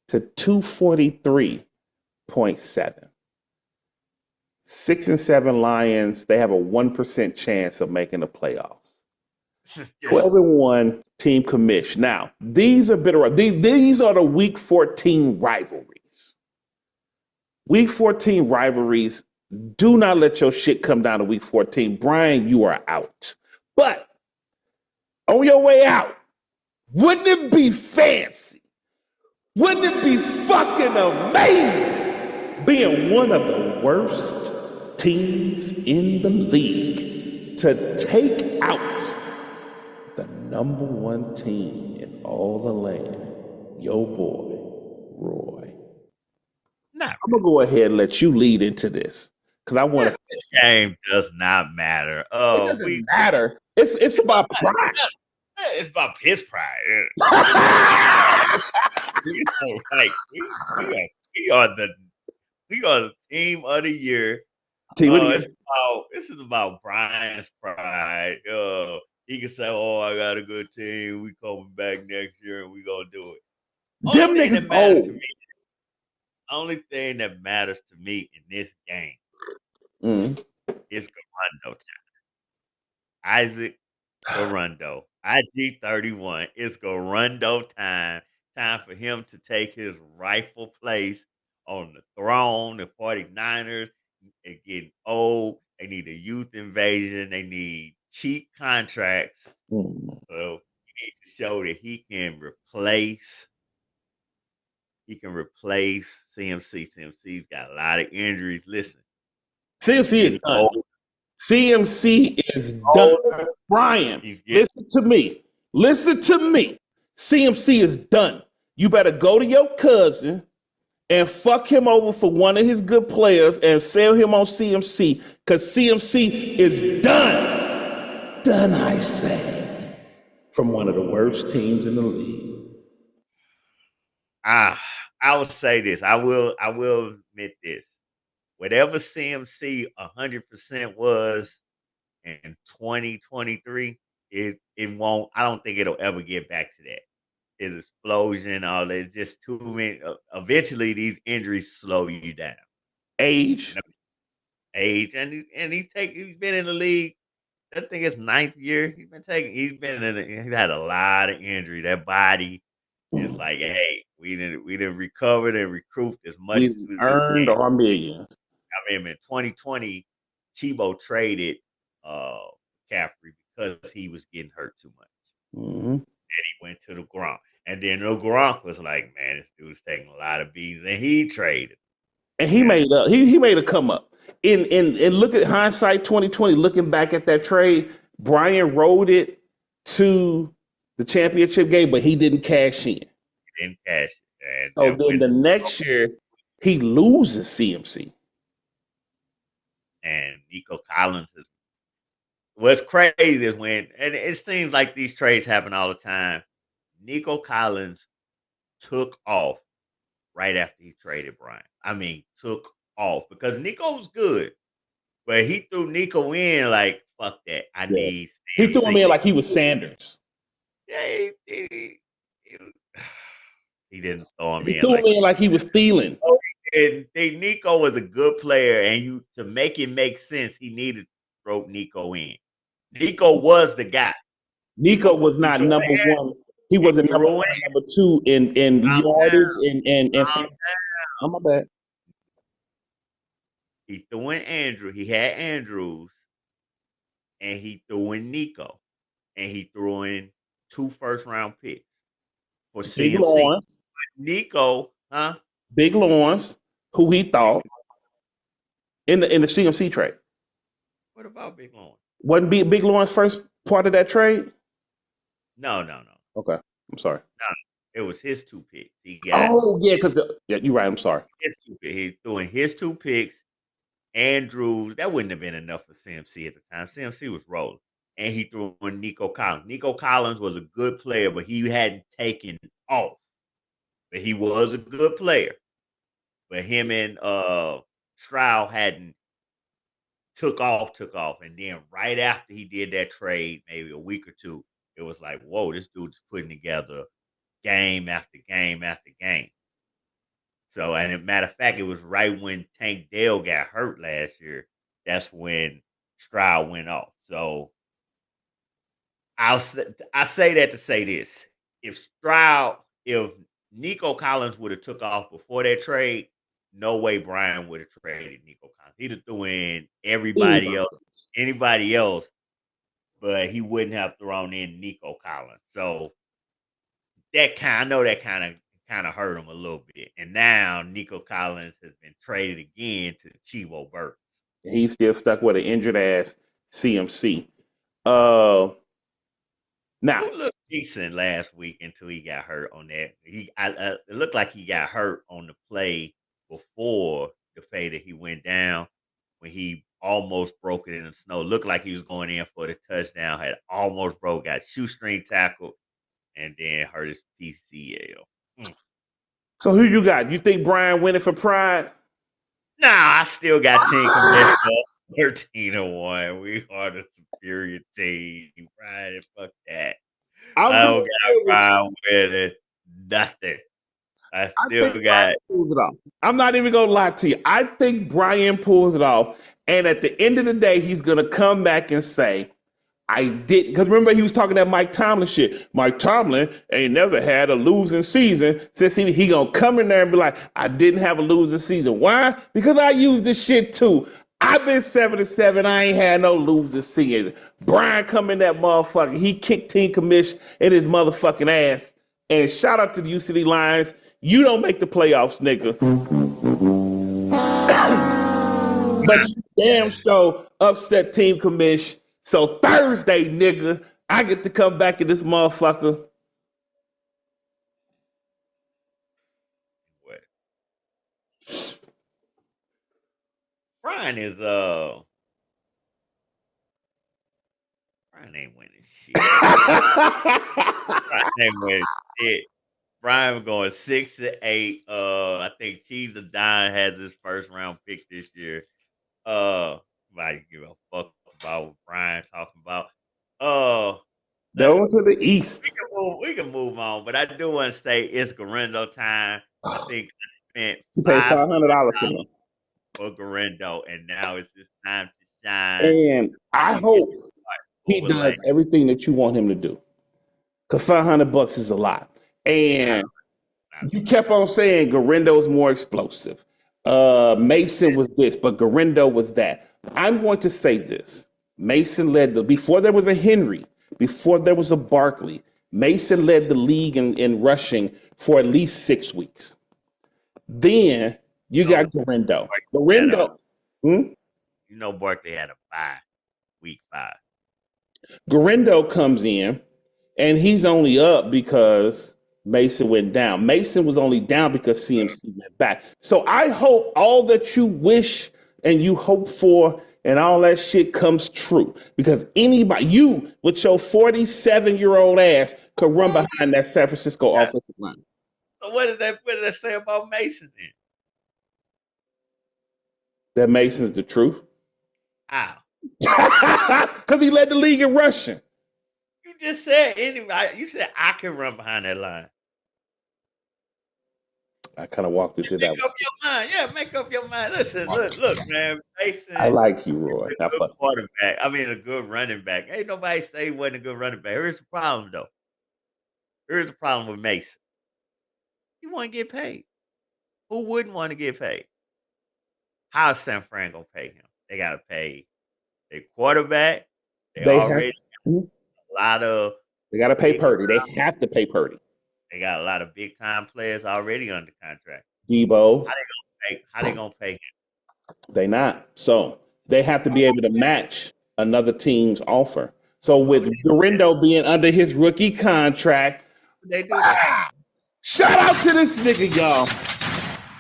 to 243.7. 6-7 Lions, they have a 1% chance of making the playoffs. 12-1 Team Commish. Now, these are bitter. These are the Week 14 rivalries. Week 14 rivalries. Do not let your shit come down to Week 14. Brian, you are out. But on your way out, wouldn't it be fancy? Wouldn't it be fucking amazing being one of the worst teams in the league to take out the number one team in all the land, your boy, Roy? Nah, I'm going to go ahead and let you lead into this because I want to. This game does not matter. It doesn't matter. It's about pride. It's about piss pride. We are the team of the year. This is about Brian's pride. He can say, "Oh, I got a good team. We coming back next year, and we gonna do it." Them niggas old. Only thing that matters to me in this game is Garundo time. Isaac Garundo, IG 31. It's Garundo time. Time for him to take his rightful place on the throne. The 49ers are getting old. They need a youth invasion. They need cheap contracts. So he needs to show that he can replace CMC. CMC's got a lot of injuries. Listen. CMC is done. CMC is done. Brian, listen to me. Listen to me. CMC is done. You better go to your cousin and fuck him over for one of his good players and sell him on CMC because CMC is done. Done, I say, from one of the worst teams in the league. I will say this. I will admit this. Whatever CMC 100% was in 2023, it won't. I don't think it'll ever get back to that. His explosion, all that, just too many. Eventually, these injuries slow you down. Age, and he's been in the league. I think it's 9th year. He's had a lot of injury. That body is like, hey, we didn't recover and recruit as much as we earned our millions. I mean, in 2020, Chebo traded Caffrey because he was getting hurt too much. And he went to the Gronk. And then the Gronk was like, man, this dude's taking a lot of beatings. And he traded. And he made a come up. In look at hindsight 2020, looking back at that trade, Brian rode it to the championship game, but he didn't cash in. He didn't cash in. So then the next year, he loses CMC. And Nico Collins is what's crazy is when, and it seems like these trades happen all the time. Nico Collins took off right after he traded Brian. I mean, took off because Nico's good, but he threw Nico in like, fuck that. I need CMC. He threw him in like he was Sanders. Yeah, he didn't throw him in. He threw him in like he was stealing. And Nico was a good player, and to make it make sense, he needed to throw Nico in. Nico was the guy. Nico was not number one. He wasn't number one, number two in yardage and I'm my bad. He threw in Andrew. He had Andrews, and he threw in Nico, and he threw in 2 first-round picks for CMC. Lawrence. Nico, Big Lawrence, who he thought in the CMC trade. What about Big Lawrence? Wasn't Big Lawrence first part of that trade? No. Okay, I'm sorry. No, it was his 2 picks. He got. Oh yeah, because you're right. I'm sorry. He threw in his 2 picks. Andrews, that wouldn't have been enough for CMC at the time. CMC was rolling. And he threw in Nico Collins. Nico Collins was a good player, but he hadn't taken off. But he was a good player. But him and Stroud hadn't took off. And then right after he did that trade, maybe a week or two, it was like, whoa, this dude's putting together game after game after game. So, and as a matter of fact, it was right when Tank Dell got hurt last year. That's when Stroud went off. So, I say that to say this: if Nico Collins would have took off before that trade, no way Brian would have traded Nico Collins. He'd have threw in anybody else, but he wouldn't have thrown in Nico Collins. So that kind of hurt him a little bit. And now Nico Collins has been traded again to Chebo Bucs. He's still stuck with an injured ass CMC. Now he looked decent last week until he got hurt on that. It looked like he got hurt on the play before the fade that he went down when he almost broke it in the snow. Looked like he was going in for the touchdown. Had almost broke, got shoestring tackled, and then hurt his PCL. So who you got? You think Brian winning for pride? Nah, I still got Team Commish 13-1. We are the superior team. Brian, fuck that. I don't got Brian winning nothing. I still got. Pulls it off. I'm not even gonna lie to you. I think Brian pulls it off, and at the end of the day, he's gonna come back and say, I didn't, because remember he was talking that Mike Tomlin shit. Mike Tomlin ain't never had a losing season since he gonna come in there and be like, I didn't have a losing season. Why? Because I used this shit too. I've been 7-7. I ain't had no losing season. Brian come in that motherfucker. He kicked Team Commish in his motherfucking ass. And shout out to the UCD Lions. You don't make the playoffs, nigga. But you damn sure upset Team Commish. So Thursday, nigga, I get to come back in this motherfucker. What? Brian is Brian ain't winning shit. Brian ain't winning shit. Brian going 6-8. I think Chiefs of Dine has his first round pick this year. Nobody give a fuck about what Brian talking about. Going to the East. We can move on, but I do want to say it's Garendo time. I think I spent $500 for Garendo, and now it's his time to shine. And I hope he does everything that you want him to do. Because $500 is a lot. And you kept on saying Garendo's more explosive. Mason was this, but Garendo was that. I'm going to say this. Mason before there was a Henry, before there was a Barkley, Mason led the league in rushing for at least 6 weeks. Then you got Garendo. You know Barkley had a bye, week 5. Garendo comes in, and he's only up because Mason went down. Mason was only down because CMC went back. So I hope all that you wish and you hope for and all that shit comes true. Because anybody, you with your 47-year-old ass could run behind that San Francisco offensive line. So what did that say about Mason then? That Mason's the truth? How? Because he led the league in rushing. You just said anybody. You said I can run behind that line. I kind of walked into that. Make up your mind. Yeah, make up your mind. Listen, look, man. Mason, I like you, Roy. A good quarterback. I mean, a good running back. Ain't nobody say he wasn't a good running back. Here's the problem, though. Here's the problem with Mason. He want to get paid. Who wouldn't want to get paid? How's San Fran gonna pay him? They gotta pay their quarterback. They already got a lot of. They gotta pay Purdy. They have to pay Purdy. They got a lot of big time players already under contract. Debo. How they gonna pay him? They not. So they have to be able to match another team's offer. So with Gorindo being under his rookie contract, they do that. Shout out to this nigga, y'all.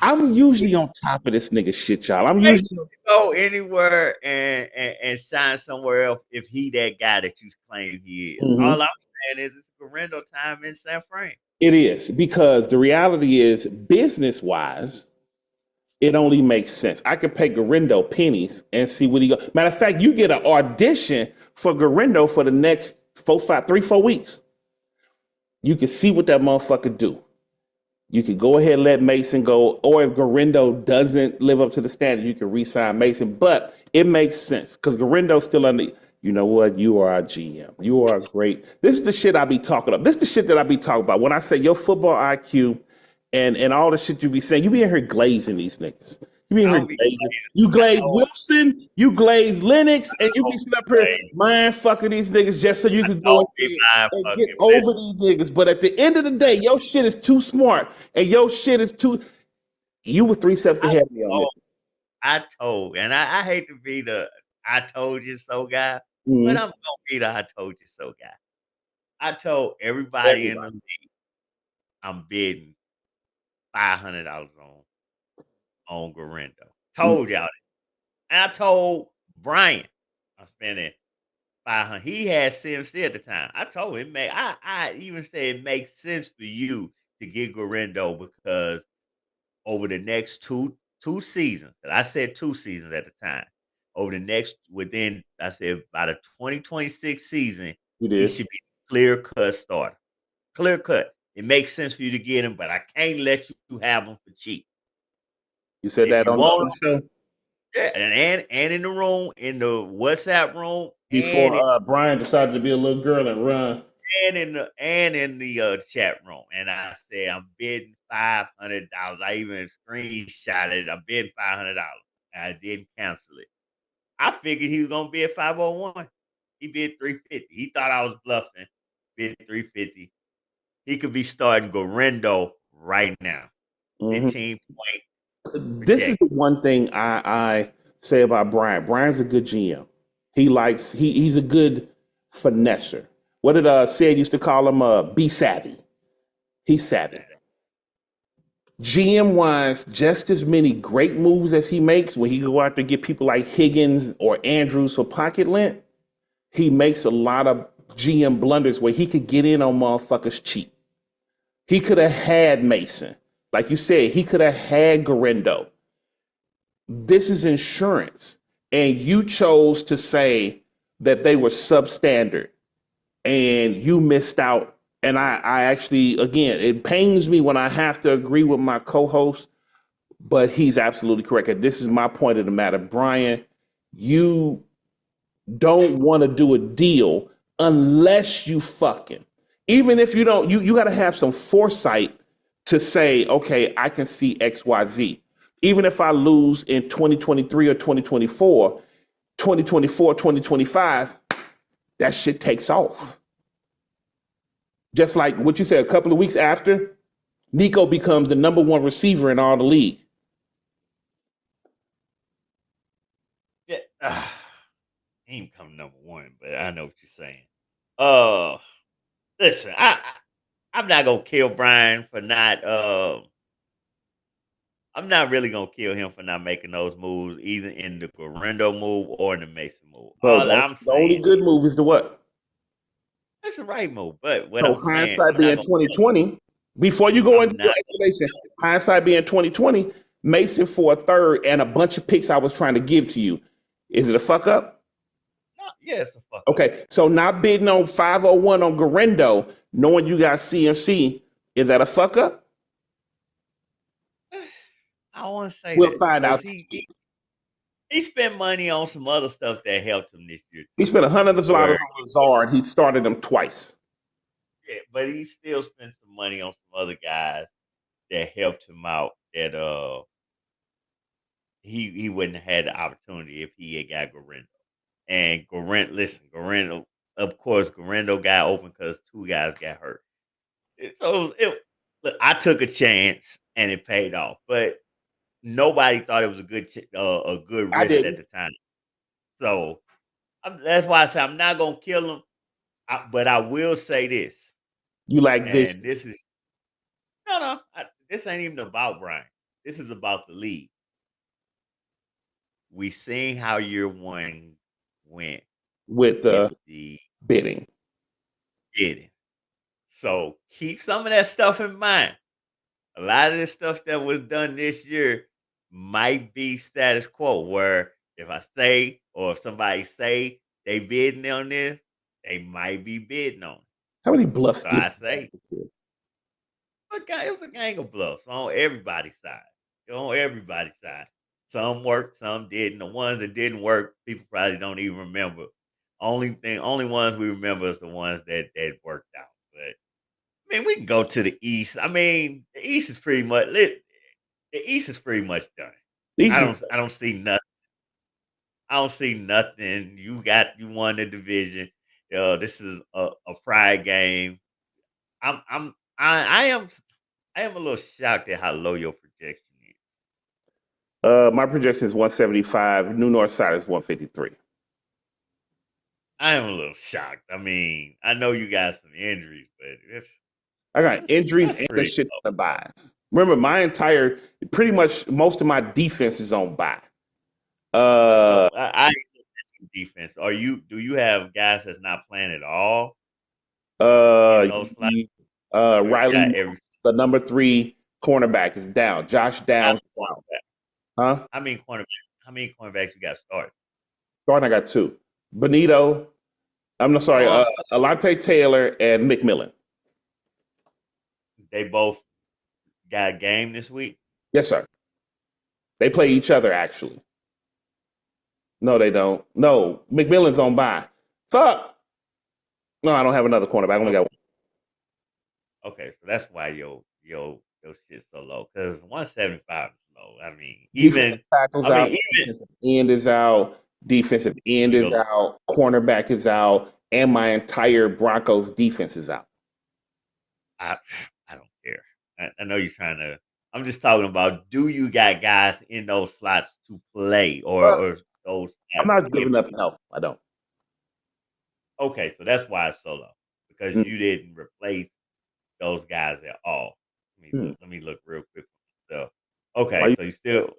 I'm usually on top of this nigga shit, y'all. I'm usually go anywhere and sign somewhere else if he that guy that you claim he is. All I'm saying is it's Gorindo time in San Fran. It is, because the reality is, business-wise, it only makes sense. I could pay Gorindo pennies and see what he goes. Matter of fact, you get an audition for Gorindo for the next 3-4 weeks. You can see what that motherfucker do. You could go ahead and let Mason go, or if Gorindo doesn't live up to the standard, you can re-sign Mason. But it makes sense because Gorindo's still under. You know what? You are our GM. You are great. This is the shit I be talking about. This is the shit that I be talking about when I say your football IQ and all the shit you be saying. You be in here glazing these niggas. You be in here glazing. You glaze Wilson, you glaze Lennox, and you be sitting up here mind fucking these niggas just so you can go and get over these niggas. But at the end of the day, your shit is too smart, and your shit is too. You were 3 steps ahead of me on this. I told, and I hate to be the I told you so guy, but I'm gonna be the I told you so guy. I told everybody in the league I'm bidding $500 on Gorindo. Told y'all that. And I told Brian I'm spending $500. He had CMC at the time. I told him, I even said it makes sense for you to get Gorindo because over the next two seasons, I said 2 seasons at the time. Over the next, I said by the 2026 season, he should be clear cut starter. Clear cut. It makes sense for you to get him, but I can't let you have him for cheap. You said that on the show? Yeah, and in the room, in the WhatsApp room. Before Brian decided to be a little girl and run. And in the chat room. And I said, I'm bidding $500. I even screenshotted it. I'm bidding $500. I didn't cancel it. I figured he was gonna bid 501. He bid 350. He thought I was bluffing. Bid 350. He could be starting Gorindo right now. 15 point. This is the one thing I say about Brian. Brian's a good GM. He's a good finesser. What did Sid used to call him? Be savvy. He's savvy. GM wise, just as many great moves as he makes when he go out to get people like Higgins or Andrews for pocket lint, he makes a lot of GM blunders where he could get in on motherfuckers cheap. He could have had Mason. Like you said, he could have had Gorindo. This is insurance. And you chose to say that they were substandard and you missed out. And I actually, again, it pains me when I have to agree with my co-host, but he's absolutely correct. And this is my point of the matter. Brian, you don't want to do a deal unless you fucking, even if you don't, you got to have some foresight to say, okay, I can see X, Y, Z. Even if I lose in 2023 or 2024, 2025, that shit takes off. Just like what you said, a couple of weeks after, Nico becomes the #1 receiver in all the league. Yeah, he ain't become #1, but I know what you're saying. Listen, I'm not gonna kill Brian for not. I'm not really gonna kill him for not making those moves, either in the Gorindo move or in the Mason move. All I'm saying, the only good move is the what? That's the right move, but what so I'm hindsight saying, being 2020, before you go into the explanation, hindsight being 2020, Mason for a third and a bunch of picks I was trying to give to you. Is it a fuck up? No, yeah, it's a fuck up. Okay, so not bidding on 501 on Gorindo, knowing you got CMC, is that a fuck up? I don't want to say we'll that. Find out. He spent money on some other stuff that helped him this year. He spent $100 on Lazard. He started him twice. Yeah, but he still spent some money on some other guys that helped him out. That he wouldn't have had the opportunity if he had got Gorindo. And Gorindo, of course, Gorindo got open because 2 guys got hurt. So look, I took a chance and it paid off, but nobody thought it was a good risk at the time. So That's why I say I'm not gonna kill him. But I will say this, You like vision. and this is this ain't even about Brian. This is about the league. We seen how year one went with the bidding. So keep some of that stuff in mind. A lot of the stuff that was done this year might be status quo, where if I say or if somebody say they bidding on this, they might be bidding on it. How many bluffs So did I say it was a gang of bluffs on everybody's side. On everybody's side. Some worked, some didn't. The ones that didn't work, people probably don't even remember. Only ones we remember is the ones that worked out. But I mean, we can go to the East. I mean, the East is pretty much lit. The East is pretty much done. I don't see nothing. I don't see nothing. You won the division. This is a pride game. I am a little shocked at how low your projection is. My projection is 175. New North Side is 153. I am a little shocked. I mean, I know you got some injuries, but I got injuries and the shit on the buys. Remember, pretty much most of my defense is on buy. I defense. Do you have guys that's not playing at all? Riley, the number 3 cornerback is down. Josh Downs. Huh? How many cornerbacks you got started? Starting, I got 2. Benito. I'm sorry, Alante Taylor and McMillan. They both got a game this week? Yes, sir. They play each other, actually. No, they don't. No, McMillan's on bye. Fuck. No, I don't have another cornerback. I only got one. Okay, so that's why your shit's so low. Because 175 is low. I mean, defensive end is out. Defensive end is out. Cornerback is out. And my entire Broncos defense is out. I don't care. I know you're trying to. I'm just talking about, do you got guys in those slots to play or those? I'm not giving up. No, I don't. Okay, so that's why it's so low, because you didn't replace those guys at all. Let me look real quick for myself. Okay, so you still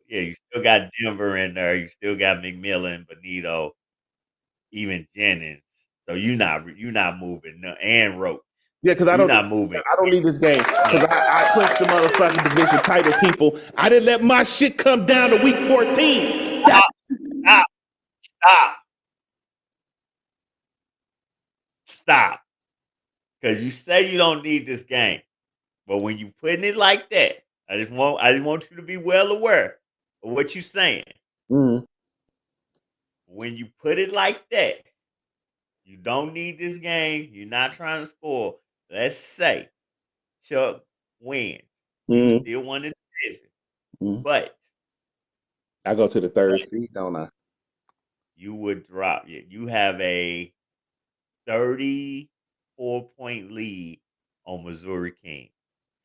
got Denver in there. You still got McMillan, Benito, even Jennings. So you're not moving, and Roach. Yeah, because I don't need this game because I clinched the motherfucking division title, people. I didn't let my shit come down to week 14. Stop. Because you say you don't need this game, but when you putting it like that, I just want you to be well aware of what you're saying. Mm-hmm. When you put it like that, you don't need this game. You're not trying to score. Let's say Chuck wins. You still won the division. But I go to the 3rd seed, don't I? You would drop it. You have a 34-point lead on Missouri Kingz.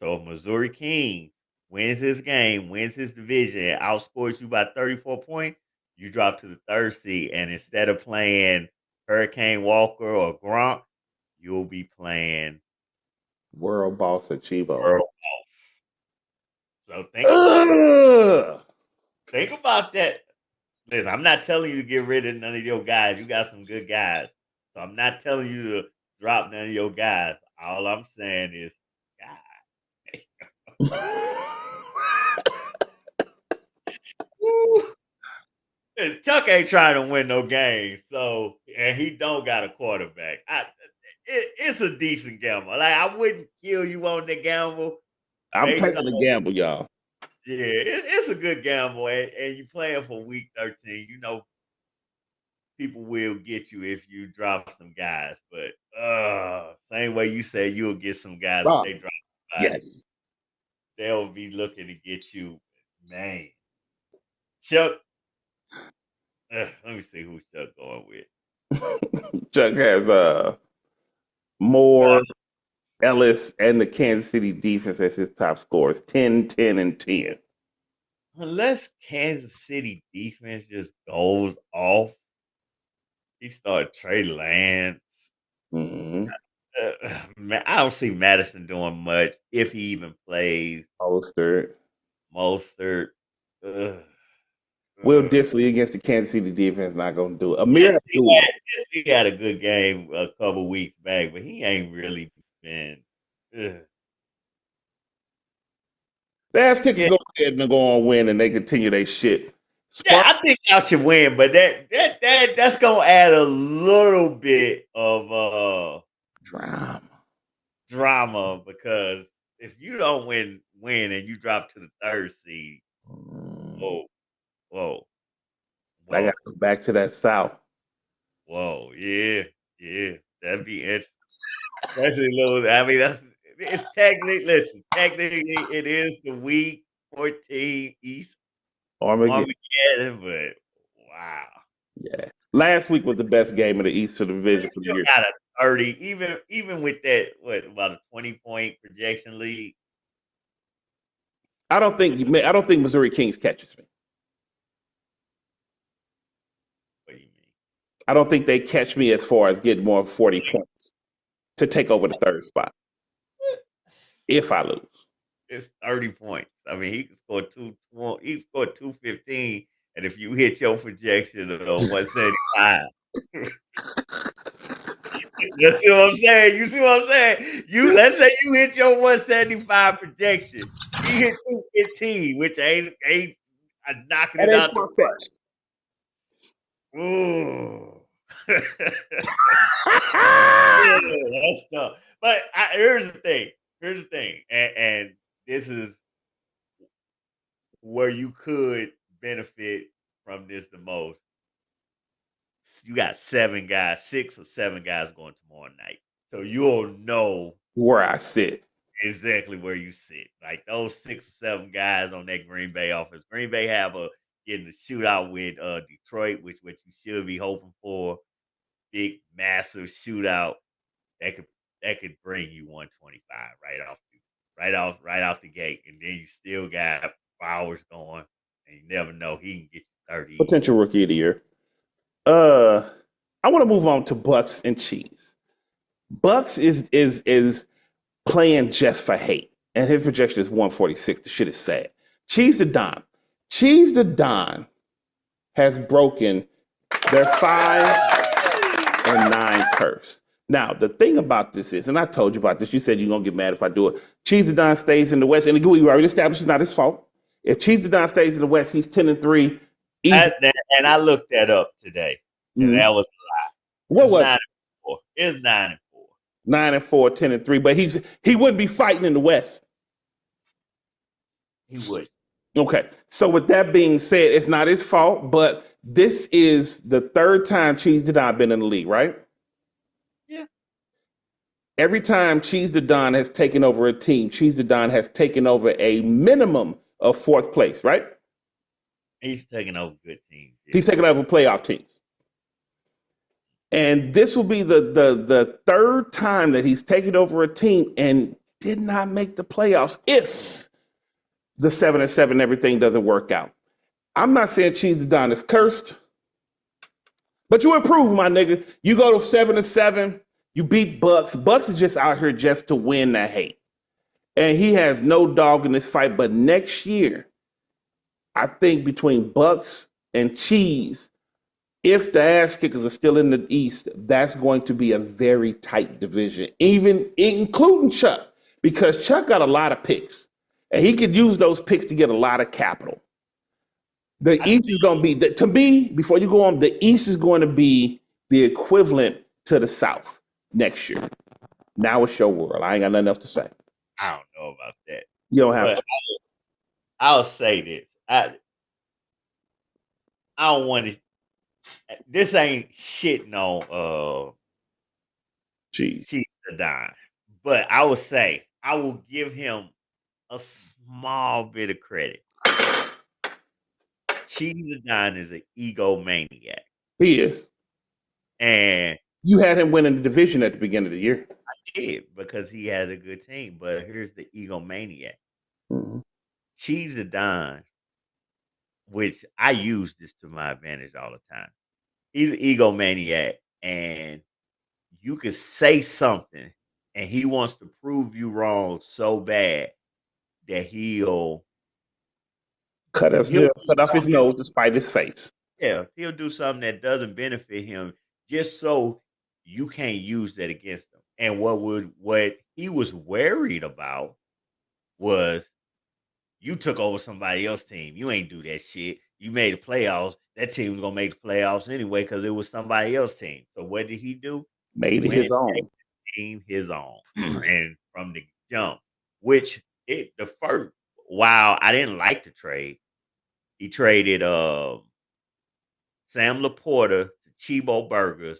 So if Missouri Kingz wins his game, wins his division, and outscores you by 34 points, you drop to the 3rd seed. And instead of playing Hurricane Walker or Gronk, you'll be playing World Boss at Chebo. World Boss. So think about that. Listen, I'm not telling you to get rid of none of your guys. You got some good guys. So I'm not telling you to drop none of your guys. All I'm saying is, Chuck ain't trying to win no games, and he don't got a quarterback. It's a decent gamble. Like, I wouldn't kill you on the gamble. I'm taking the gamble, y'all. Yeah, it's a good gamble, and you playing for week 13. You know, people will get you if you drop some guys, but same way you say you'll get some guys if they drop guys. Yes. They'll be looking to get you, man. Chuck. Let me see who Chuck going with. Chuck has Moore, Ellis, and the Kansas City defense as his top scorers, 10, 10, and 10. Unless Kansas City defense just goes off, He started Trey Lance. Mm-hmm. Man, I don't see Madison doing much if he even plays. Mostert. Will Disley against the Kansas City defense not going to do it. Amir he had a good game a couple weeks back, but he ain't really been. The ass kickers go ahead and go on win, and they continue their shit. Yeah, I think y'all should win, but that's gonna add a little bit of drama because if you don't win and you drop to the third seed, whoa. I got to go back to that South. Whoa, yeah, that'd be interesting. Especially little. I mean, it's technically. Listen, technically, it is the week 14 East Armageddon, but wow. Yeah, last week was the best game of the Eastern Division for the year. Got a 30, even with that. What about a 20-point projection lead? I don't think Missouri Kingz catches me. What do you mean? I don't think they catch me as far as getting more than 40 points to take over the third spot. If I lose, it's 30 points. I mean, he can score 215, and if you hit your projection of 175. You see what I'm saying? Let's say you hit your 175 projection. He hit 215, which ain't knocking it out the park. Ooh. Yeah, that's tough. But here's the thing. And this is where you could benefit from this the most. You got 6 or 7 guys going tomorrow night. So you'll know where I sit. Exactly where you sit. Like those 6 or 7 guys on that Green Bay offense. Green Bay getting a shootout with Detroit, which what you should be hoping for. Big, massive shootout that could bring you 125 right off the gate. And then you still got Bowers going, and you never know, he can get you 30. Potential rookie of the year. I want to move on to Bucs and Cheese. Bucs is playing just for hate, and his projection is 146. The shit is sad. Cheese DaDon has broken their 5-9 curse. Now, the thing about this is, and I told you about this, you said you're going to get mad if I do it. Cheese DaDon stays in the West, and we already established it's not his fault. If Cheese DaDon stays in the West, he's 10-3. And I looked that up today, and that was a lie. What was 9-4? It's 9-4. 9-4, 10-3, but he wouldn't be fighting in the West. He would. Okay, so with that being said, it's not his fault, but this is the third time Cheese DaDon been in the league, right? Yeah. Every time Cheese DaDon has taken over a team, Cheese DaDon has taken over a minimum of 4th place, right? He's taking over good teams. Yeah. He's taking over playoff teams. And this will be the third time that he's taken over a team and did not make the playoffs if the 7-7 everything doesn't work out. I'm not saying Cheese DaDon is cursed, but you improve, my nigga. You go to 7-7, you beat Bucs. Bucs is just out here just to win the hate. And he has no dog in this fight. But next year, I think between Bucs and Cheese, if the DaAssKickas are still in the East, that's going to be a very tight division, even including Chuck, because Chuck got a lot of picks, and he could use those picks to get a lot of capital. The East is going to be, to me, before you go on, the East is going to be the equivalent to the South next year. Now it's your world. I ain't got nothing else to say. I don't know about that. You don't have. I'll say this. I don't want to. This ain't shitting on Cheese DaDon, but I would say I will give him a small bit of credit. Cheese DaDon is an egomaniac. He is. And you had him winning the division at the beginning of the year. I did, because he had a good team. But here's the egomaniac. Mm-hmm. Cheese DaDon, which I use this to my advantage all the time. he's an egomaniac, and you could say something, and he wants to prove you wrong so bad that he'll cut do off his something. nose to spite his face. Yeah, he'll do something that doesn't benefit him just so you can't use that against him. And what he was worried about was you took over somebody else's team. You ain't do that shit. You made the playoffs. That team was gonna make the playoffs anyway because it was somebody else's team. So what did he do? He Made it went his and made own. the team his own. And from the jump, which it the first while I didn't like the trade, he traded Sam Laporta to Chebo Burgers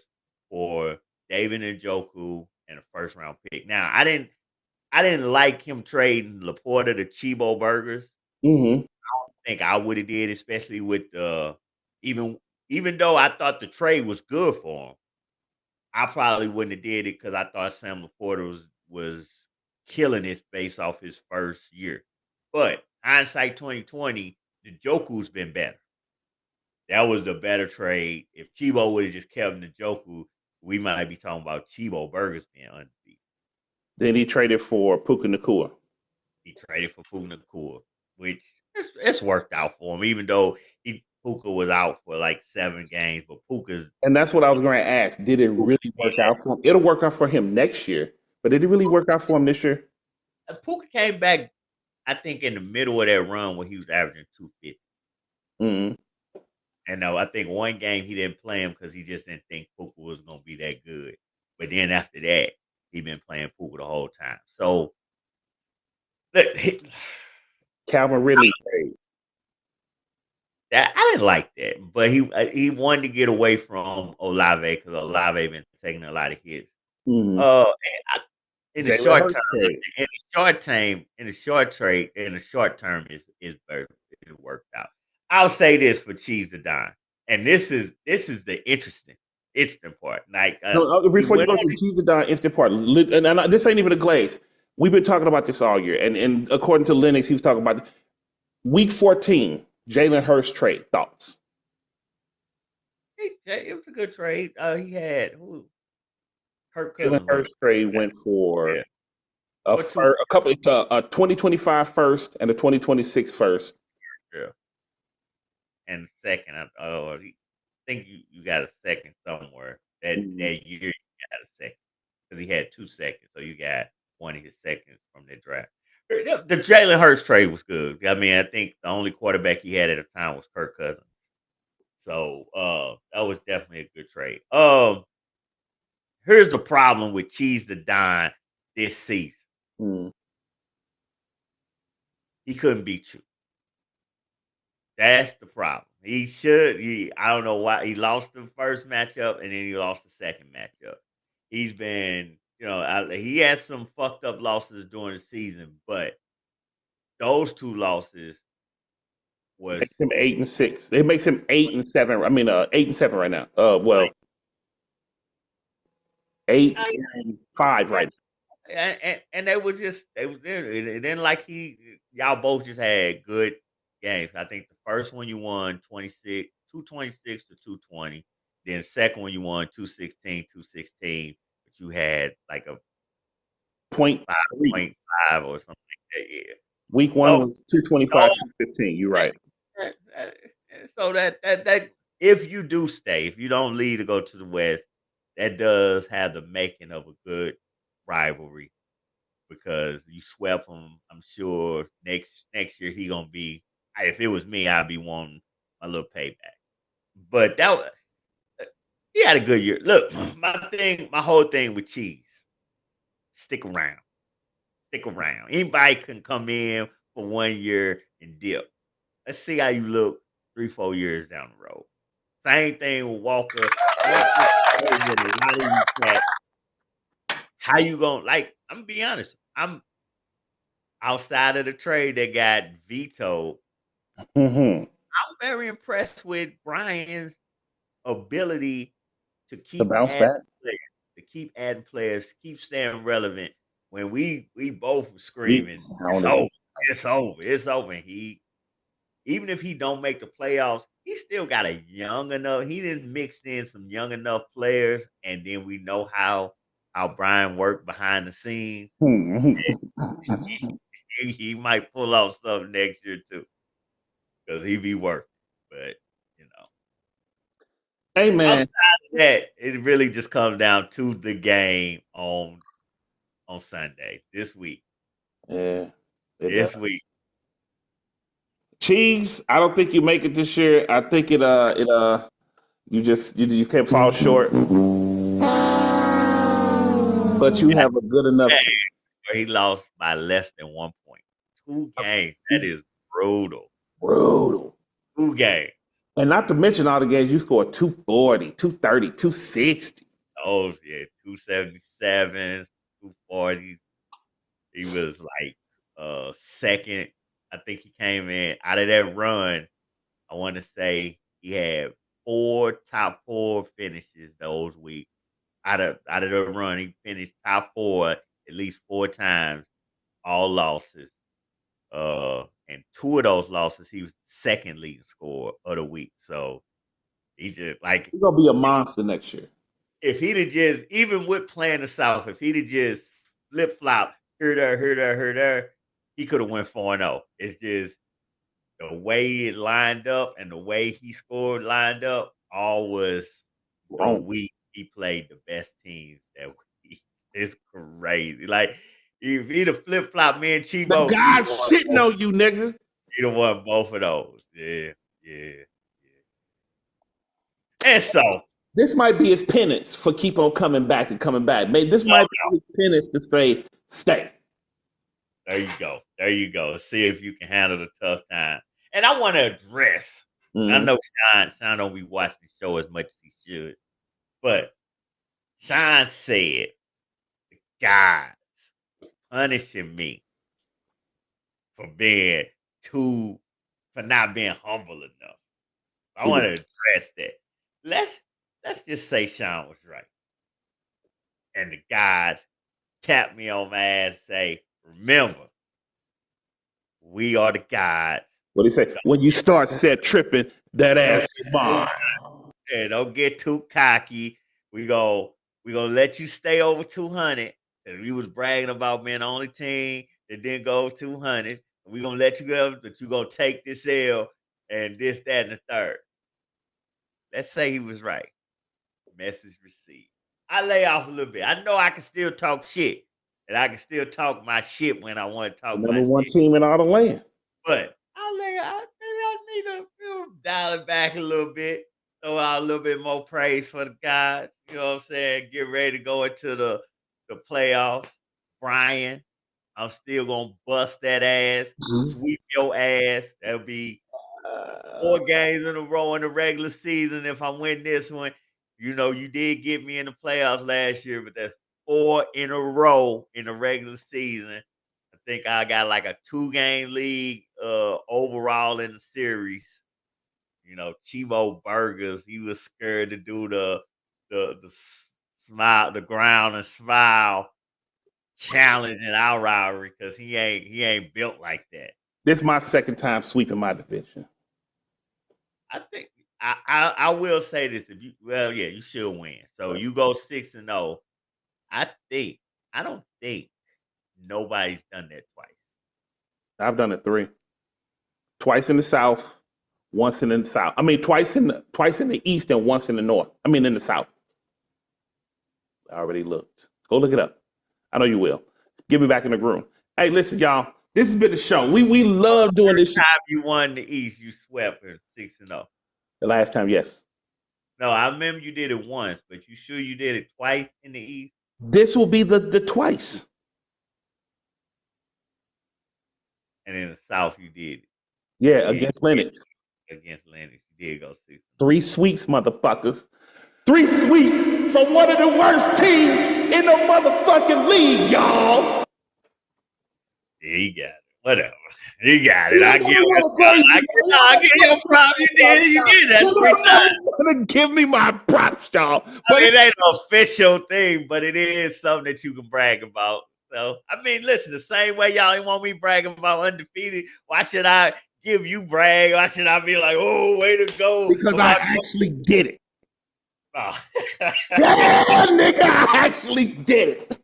for David Njoku and a first round pick. Now I didn't like him trading Laporta to Chebo Burgers. Mm-hmm. I think I would have did, especially with even even though I thought the trade was good for him, I probably wouldn't have did it because I thought Sam Laporta was killing it based off his first year. But hindsight 2020, the Joku's been better. That was the better trade. If Chebo would have just kept Njoku, we might be talking about Chebo Burgers being undefeated. Then he traded for Puka Nacua. He traded for Puka Nacua, which it's worked out for him, even though Puka was out for like 7 games. But Puka's And that's what I was going to ask. Did it Puka, really work out for him? It'll work out for him next year, but did it really work out for him this year? Puka came back, I think, in the middle of that run where he was averaging 250. Mm-hmm. And I think one game he didn't play him because he just didn't think Puka was going to be that good. But then after that, he been playing Puka the whole time. So look, Calvin Ridley trade. that I didn't like that, but he wanted to get away from Olave because Olave been taking a lot of hits. Mm-hmm. In the Jalen short Hurts term, trade. in the short term is very it worked out. I'll say this for Cheese to Don, and this is the interesting part. Like No, he before you went go on. to instant part, this ain't even a glaze. We've been talking about this all year, and according to Lennox, he was talking about week 14, Jalen Hurts trade thoughts. It was a good trade. He had who? Kirk Jalen Cousins was Hurts trade went for yeah. a What two? a couple a 2025 first and a 2026 first. Yeah. And second, I think you got a second somewhere. Mm-hmm. That year you got a second because he had 2 seconds, so you got one of his seconds from the draft. The Jalen Hurts trade was good. I mean, I think the only quarterback he had at the time was Kirk Cousins, so that was definitely a good trade. Here's the problem with Cheese the Don this season. Mm-hmm. He couldn't beat you. That's the problem. He should. I don't know why he lost the first matchup and then he lost the second matchup. He's been, he had some fucked up losses during the season, but those 2 losses was Makes him 8-6. It makes him 8-7. I mean, 8-7 right now. Well, 8-5 right and they were just they was there. It didn't like y'all both just had good games. I think the first one you won 226 to 220. Then the second one you won 216, but you had like a now. Point three. 5.5 or something like that. Yeah. Week one So, was 225, 215. You're right. so that if you do stay, if you don't leave to go to the West, that does have the making of a good rivalry because you swept him. I'm sure next year he gonna be. If it was me, I'd be wanting a little payback. But he had a good year. Look, my whole thing with Cheese, stick around, stick around. Anybody can come in for 1 year and dip. Let's see how you look 3-4 years down the road. Same thing with Walker. How you gonna like? I'm gonna be honest. I'm outside of the trade that got vetoed. Mm-hmm. I'm very impressed with Brian's ability to To keep bounce adding back. players, keep staying relevant. When we both were We screaming, it's pounded over, it. it's over, it's over. even if he don't make the playoffs, he still got a young enough. He didn't mix in some young enough players, and then we know how Brian worked behind the scenes. He might pull off something next year too, because he be working. But you know, hey man, outside of that, it really just comes down to the game on Sunday this week. Yeah, This week. Chiefs, I don't think you make it this year. I think you can't fall short. But you have a good enough team. Where he lost by less than 1 point. 2 games. That is brutal. Brutal. 2 games. And not to mention all the games you scored 240, 230, 260. Oh, yeah. 277, 240. He was like second. I think he came in out of that run. I want to say he had 4 top 4 finishes those weeks. Out of the run, he finished top 4 at least 4 times, all losses. And 2 of those losses, he was second leading scorer of the week. So he just like he's gonna be a monster next year. If he'd have just, even with playing the South, if he'd have just flip flop here, there, he could have went 4-0. It's just the way it lined up and the way he scored lined up, all was the week he played the best teams that week. It's crazy. Like, if he'd have flip flopped me and Chebo, the guy's sitting on you, nigga. He'd have won both of those. Yeah. And so this might be his penance for keep on coming back and coming back. Maybe this might be his penance to say, stay. There you go. See if you can handle the tough time. And I want to address. I know Sean don't be watching the show as much as he should, but Sean said the guys punishing me for not being humble enough. I want to address that. Let's just say Sean was right, and the guys tap me on my ass and say, remember, we are the guys. What do you say? When you start set tripping, that ass is mine. Yeah, don't get too cocky. We gonna let you stay over 200. Cause we was bragging about being the only team that didn't go 200. We gonna let you go, but you gonna take this L and this, that, and the third. Let's say he was right. Message received. I lay off a little bit. I know I can still talk shit. And I can still talk my shit when I want to talk my shit. Number 1 team in all the land. But maybe I need to dial it back a little bit. Throw out a little bit more praise for the guys. You know what I'm saying? Get ready to go into the playoffs. Brian, I'm still going to bust that ass. Sweep your ass. That'll be 4 games in a row in the regular season. If I win this one, you know, you did get me in the playoffs last year, but that's 4 in a row in the regular season. I think I got like a 2-game league overall in the series. You know, Chebo Burgers, he was scared to do the smile, the ground and smile challenge in our rivalry because he ain't built like that. This is my second time sweeping my division. I think I will say this: you should win. So you go 6-0. I don't think nobody's done that twice. I've done it 3. Twice in the South, once in the South. I mean, twice in the East and once in the North. I mean, in the South. I already looked. Go look it up. I know you will. Get me back in the room. Hey, listen, y'all. This has been the show. We love doing this. The time you won the East, you swept her 6-0. The last time, yes. No, I remember you did it once, but you sure you did it twice in the East? This will be the twice. And in the South, you did it. Yeah, against Lennox. Against Lennox, you did go 6. 3 sweeps, motherfuckers. 3 sweeps from one of the worst teams in the motherfucking league, y'all. Yeah, he got it. Whatever. He got it. I give him props. You did it. You did that 3 times. Give me my props, y'all. But it ain't an official thing, but it is something that you can brag about. So, I mean, listen, the same way y'all ain't want me bragging about undefeated, why should I give you brag? Why should I be like, oh, way to go? Because I actually did it. Oh. Yeah, nigga, I actually did it.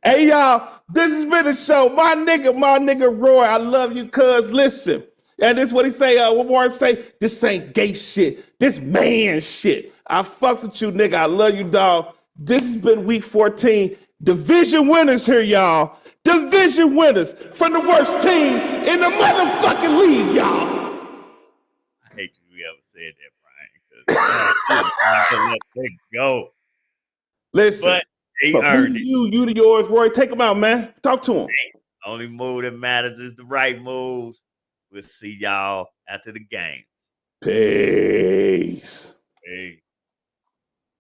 Hey, y'all, this has been a show. My nigga Roy, I love you, cuz. Listen, and this is what he say, what more say? This ain't gay shit. This man shit. I fucks with you, nigga. I love you, dog. This has been week 14. Division winners here, y'all. Division winners from the worst team in the motherfucking league, y'all. I hate you ever said that, Brian. Let it go. Listen, but he earned it. You to yours, Roy. Take him out, man. Talk to him. Hey, only move that matters is the right moves. We'll see y'all after the game. Peace. Peace.